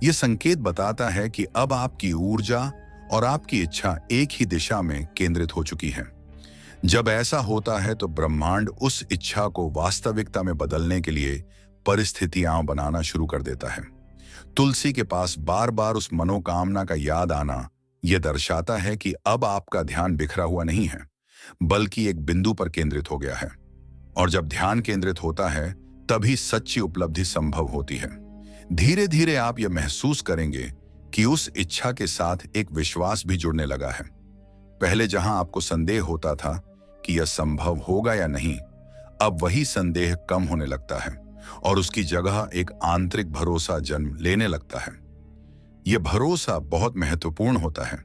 यह संकेत बताता है कि अब आपकी ऊर्जा और आपकी इच्छा एक ही दिशा में केंद्रित हो चुकी है। जब ऐसा होता है तो ब्रह्मांड उस इच्छा को वास्तविकता में बदलने के लिए परिस्थितियां बनाना शुरू कर देता है। तुलसी के पास बार बार उस मनोकामना का याद आना यह दर्शाता है कि अब आपका ध्यान बिखरा हुआ नहीं है, बल्कि एक बिंदु पर केंद्रित हो गया है। और जब ध्यान केंद्रित होता है तभी सच्ची उपलब्धि संभव होती है। धीरे धीरे आप यह महसूस करेंगे कि उस इच्छा के साथ एक विश्वास भी जुड़ने लगा है। पहले जहां आपको संदेह होता था कि यह संभव होगा या नहीं, अब वही संदेह कम होने लगता है और उसकी जगह एक आंतरिक भरोसा जन्म लेने लगता है। यह भरोसा बहुत महत्वपूर्ण होता है,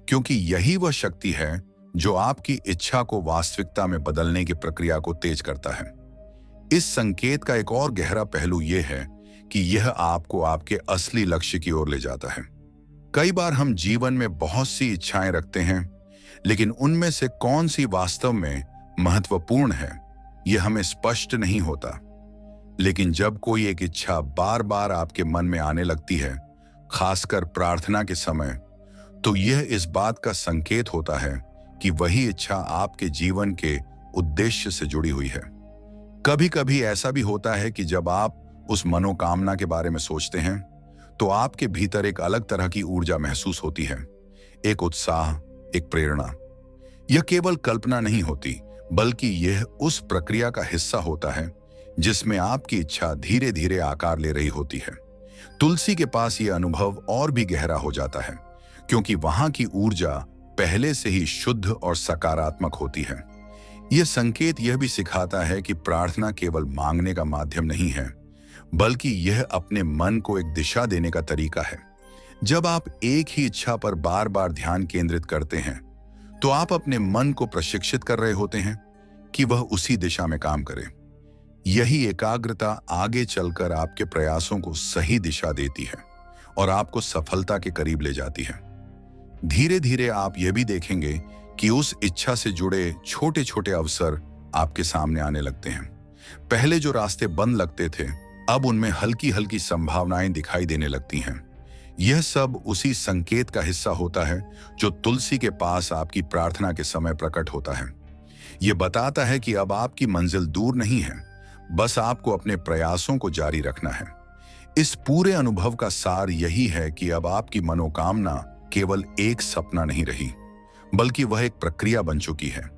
क्योंकि यही वह शक्ति है जो आपकी इच्छा को वास्तविकता में बदलने की प्रक्रिया को तेज करता है। इस संकेत का एक और गहरा पहलू यह है कि यह आपको आपके असली लक्ष्य की ओर ले जाता है। कई बार हम जीवन में बहुत सी इच्छाएं रखते हैं, लेकिन उनमें से कौन सी वास्तव में महत्वपूर्ण है, यह हमें स्पष्ट नहीं होता। लेकिन जब कोई एक इच्छा बार बार आपके मन में आने लगती है, खासकर प्रार्थना के समय, तो यह इस बात का संकेत होता है कि वही इच्छा आपके जीवन के उद्देश्य से जुड़ी हुई है। कभी कभी ऐसा भी होता है कि जब आप उस मनोकामना के बारे में सोचते हैं तो आपके भीतर एक अलग तरह की ऊर्जा महसूस होती है, एक उत्साह, एक प्रेरणा। यह केवल कल्पना नहीं होती, बल्कि यह उस प्रक्रिया का हिस्सा होता है जिसमें आपकी इच्छा धीरे धीरे आकार ले रही होती है। तुलसी के पास यह अनुभव और भी गहरा हो जाता है, क्योंकि वहां की ऊर्जा पहले से ही शुद्ध और सकारात्मक होती है। यह संकेत यह भी सिखाता है कि प्रार्थना केवल मांगने का माध्यम नहीं है, बल्कि यह अपने मन को एक दिशा देने का तरीका है। जब आप एक ही इच्छा पर बार बार ध्यान केंद्रित करते हैं, तो आप अपने मन को प्रशिक्षित कर रहे होते हैं कि वह उसी दिशा में काम करे। यही एकाग्रता आगे चलकर आपके प्रयासों को सही दिशा देती है और आपको सफलता के करीब ले जाती है। धीरे धीरे आप यह भी देखेंगे कि उस इच्छा से जुड़े छोटे छोटे अवसर आपके सामने आने लगते हैं। पहले जो रास्ते बंद लगते थे, अब उनमें हल्की हल्की संभावनाएं दिखाई देने लगती हैं। यह सब उसी संकेत का हिस्सा होता है जो तुलसी के पास आपकी प्रार्थना के समय प्रकट होता है। यह बताता है कि अब आपकी मंजिल दूर नहीं है, बस आपको अपने प्रयासों को जारी रखना है। इस पूरे अनुभव का सार यही है कि अब आपकी मनोकामना केवल एक सपना नहीं रही, बल्कि वह एक प्रक्रिया बन चुकी है।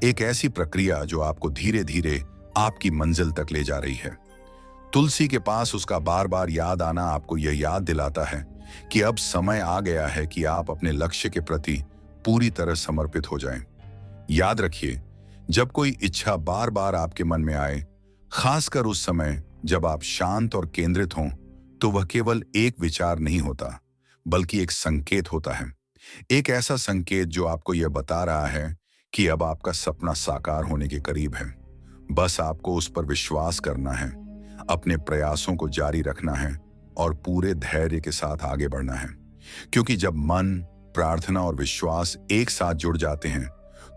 एक ऐसी प्रक्रिया जो आपको धीरे धीरे आपकी मंजिल तक ले जा रही है। तुलसी के पास उसका बार बार याद आना आपको यह याद दिलाता है कि अब समय आ गया है कि आप अपने लक्ष्य के प्रति पूरी तरह समर्पित हो जाएं। याद रखिए, जब कोई इच्छा बार बार आपके मन में आए, खासकर उस समय जब आप शांत और केंद्रित हों, तो वह केवल एक विचार नहीं होता, बल्कि एक संकेत होता है। एक ऐसा संकेत जो आपको यह बता रहा है कि अब आपका सपना साकार होने के करीब है। बस आपको उस पर विश्वास करना है, अपने प्रयासों को जारी रखना है और पूरे धैर्य के साथ आगे बढ़ना है। क्योंकि जब मन, प्रार्थना और विश्वास एक साथ जुड़ जाते हैं,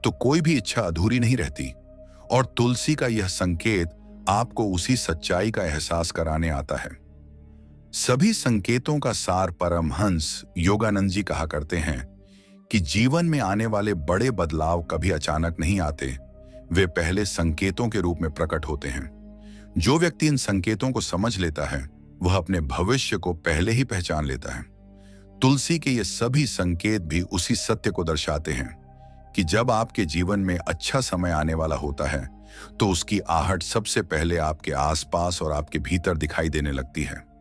तो कोई भी इच्छा अधूरी नहीं रहती। और तुलसी का यह संकेत आपको उसी सच्चाई का एहसास कराने आता है। सभी संकेतों का सार परमहंस योगानंद जी कहा करते हैं कि जीवन में आने वाले बड़े बदलाव कभी अचानक नहीं आते, वे पहले संकेतों के रूप में प्रकट होते हैं। जो व्यक्ति इन संकेतों को समझ लेता है, वह अपने भविष्य को पहले ही पहचान लेता है। तुलसी के ये सभी संकेत भी उसी सत्य को दर्शाते हैं कि जब आपके जीवन में अच्छा समय आने वाला होता है, तो उसकी आहट सबसे पहले आपके आसपास और आपके भीतर दिखाई देने लगती है।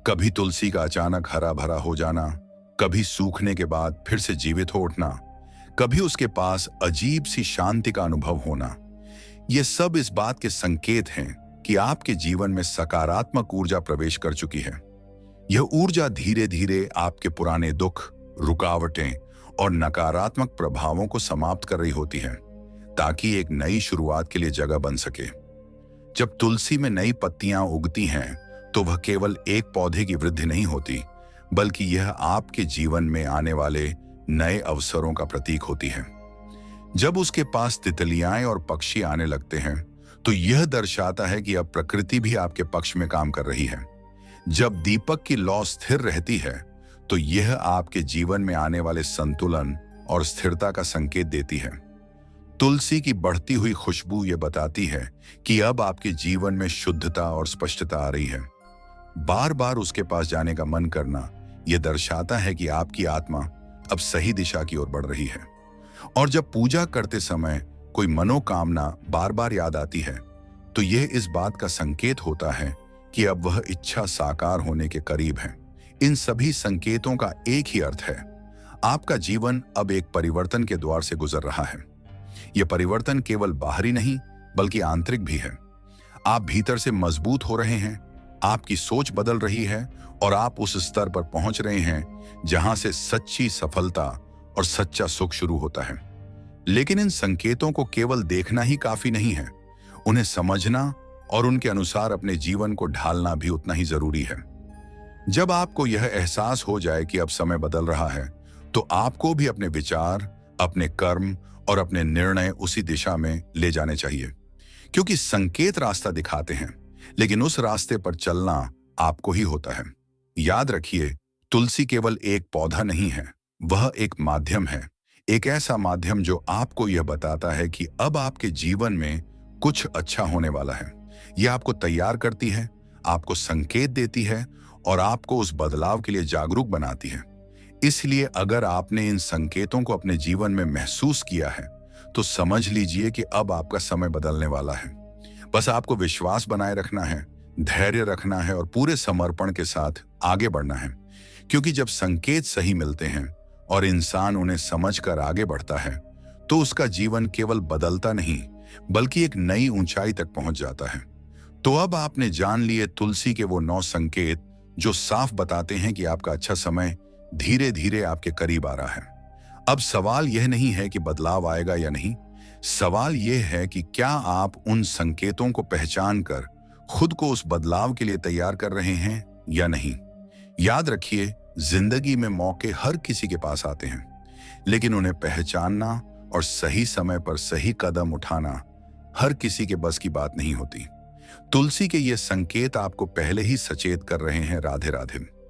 कभी तुलसी का अचानक हरा भरा हो जाना, कभी सूखने के बाद फिर से जीवित हो उठना, कभी उसके पास अजीब सी शांति का अनुभव होना। ये सब इस बात के संकेत हैं कि आपके जीवन में सकारात्मक ऊर्जा प्रवेश कर चुकी है। यह ऊर्जा धीरे धीरे आपके पुराने दुख, रुकावटें और नकारात्मक प्रभावों को समाप्त कर रही होती है, ताकि एक नई शुरुआत के लिए जगह बन सके। जब तुलसी में नई पत्तियां उगती हैं, तो वह केवल एक पौधे की वृद्धि नहीं होती, बल्कि यह आपके जीवन में आने वाले नए अवसरों का प्रतीक होती है। जब उसके पास तितलियां और पक्षी आने लगते हैं, तो यह दर्शाता है कि अब प्रकृति भी आपके पक्ष में काम कर रही है। जब दीपक की लौ स्थिर रहती है, तो यह आपके जीवन में आने वाले संतुलन और स्थिरता का संकेत देती है। तुलसी की बढ़ती हुई खुशबू यह बताती है कि अब आपके जीवन में शुद्धता और स्पष्टता आ रही है। बार बार उसके पास जाने का मन करना यह दर्शाता है कि आपकी आत्मा अब सही दिशा की ओर बढ़ रही है। और जब पूजा करते समय कोई मनोकामना बार बार याद आती है, तो यह इस बात का संकेत होता है कि अब वह इच्छा साकार होने के करीब है। इन सभी संकेतों का एक ही अर्थ है, आपका जीवन अब एक परिवर्तन के द्वार से गुजर रहा है। यह परिवर्तन केवल बाहरी नहीं, बल्कि आंतरिक भी है। आप भीतर से मजबूत हो रहे हैं, आपकी सोच बदल रही है और आप उस स्तर पर पहुंच रहे हैं जहां से सच्ची सफलता और सच्चा सुख शुरू होता है। लेकिन इन संकेतों को केवल देखना ही काफी नहीं है, उन्हें समझना और उनके अनुसार अपने जीवन को ढालना भी उतना ही जरूरी है। जब आपको यह एहसास हो जाए कि अब समय बदल रहा है, तो आपको भी अपने विचार, अपने कर्म और अपने निर्णय उसी दिशा में ले जाने चाहिए। क्योंकि संकेत रास्ता दिखाते हैं, लेकिन उस रास्ते पर चलना आपको ही होता है। याद रखिए, तुलसी केवल एक पौधा नहीं है, वह एक माध्यम है। एक ऐसा माध्यम जो आपको यह बताता है कि अब आपके जीवन में कुछ अच्छा होने वाला है। यह आपको तैयार करती है, आपको संकेत देती है और आपको उस बदलाव के लिए जागरूक बनाती है। इसलिए अगर आपने इन संकेतों को अपने जीवन में महसूस किया है, तो समझ लीजिए कि अब आपका समय बदलने वाला है। बस आपको विश्वास बनाए रखना है, धैर्य रखना है और पूरे समर्पण के साथ आगे बढ़ना है। क्योंकि जब संकेत सही मिलते हैं और इंसान उन्हें समझकर आगे बढ़ता है, तो उसका जीवन केवल बदलता नहीं, बल्कि एक नई ऊंचाई तक पहुंच जाता है। तो अब आपने जान लिए तुलसी के वो 9 संकेत जो साफ बताते हैं कि आपका अच्छा समय धीरे धीरे आपके करीब आ रहा है। अब सवाल यह नहीं है कि बदलाव आएगा या नहीं, सवाल यह है कि क्या आप उन संकेतों को पहचान कर खुद को उस बदलाव के लिए तैयार कर रहे हैं या नहीं। याद रखिए, जिंदगी में मौके हर किसी के पास आते हैं, लेकिन उन्हें पहचानना और सही समय पर सही कदम उठाना हर किसी के बस की बात नहीं होती। तुलसी के ये संकेत आपको पहले ही सचेत कर रहे हैं। राधे राधे।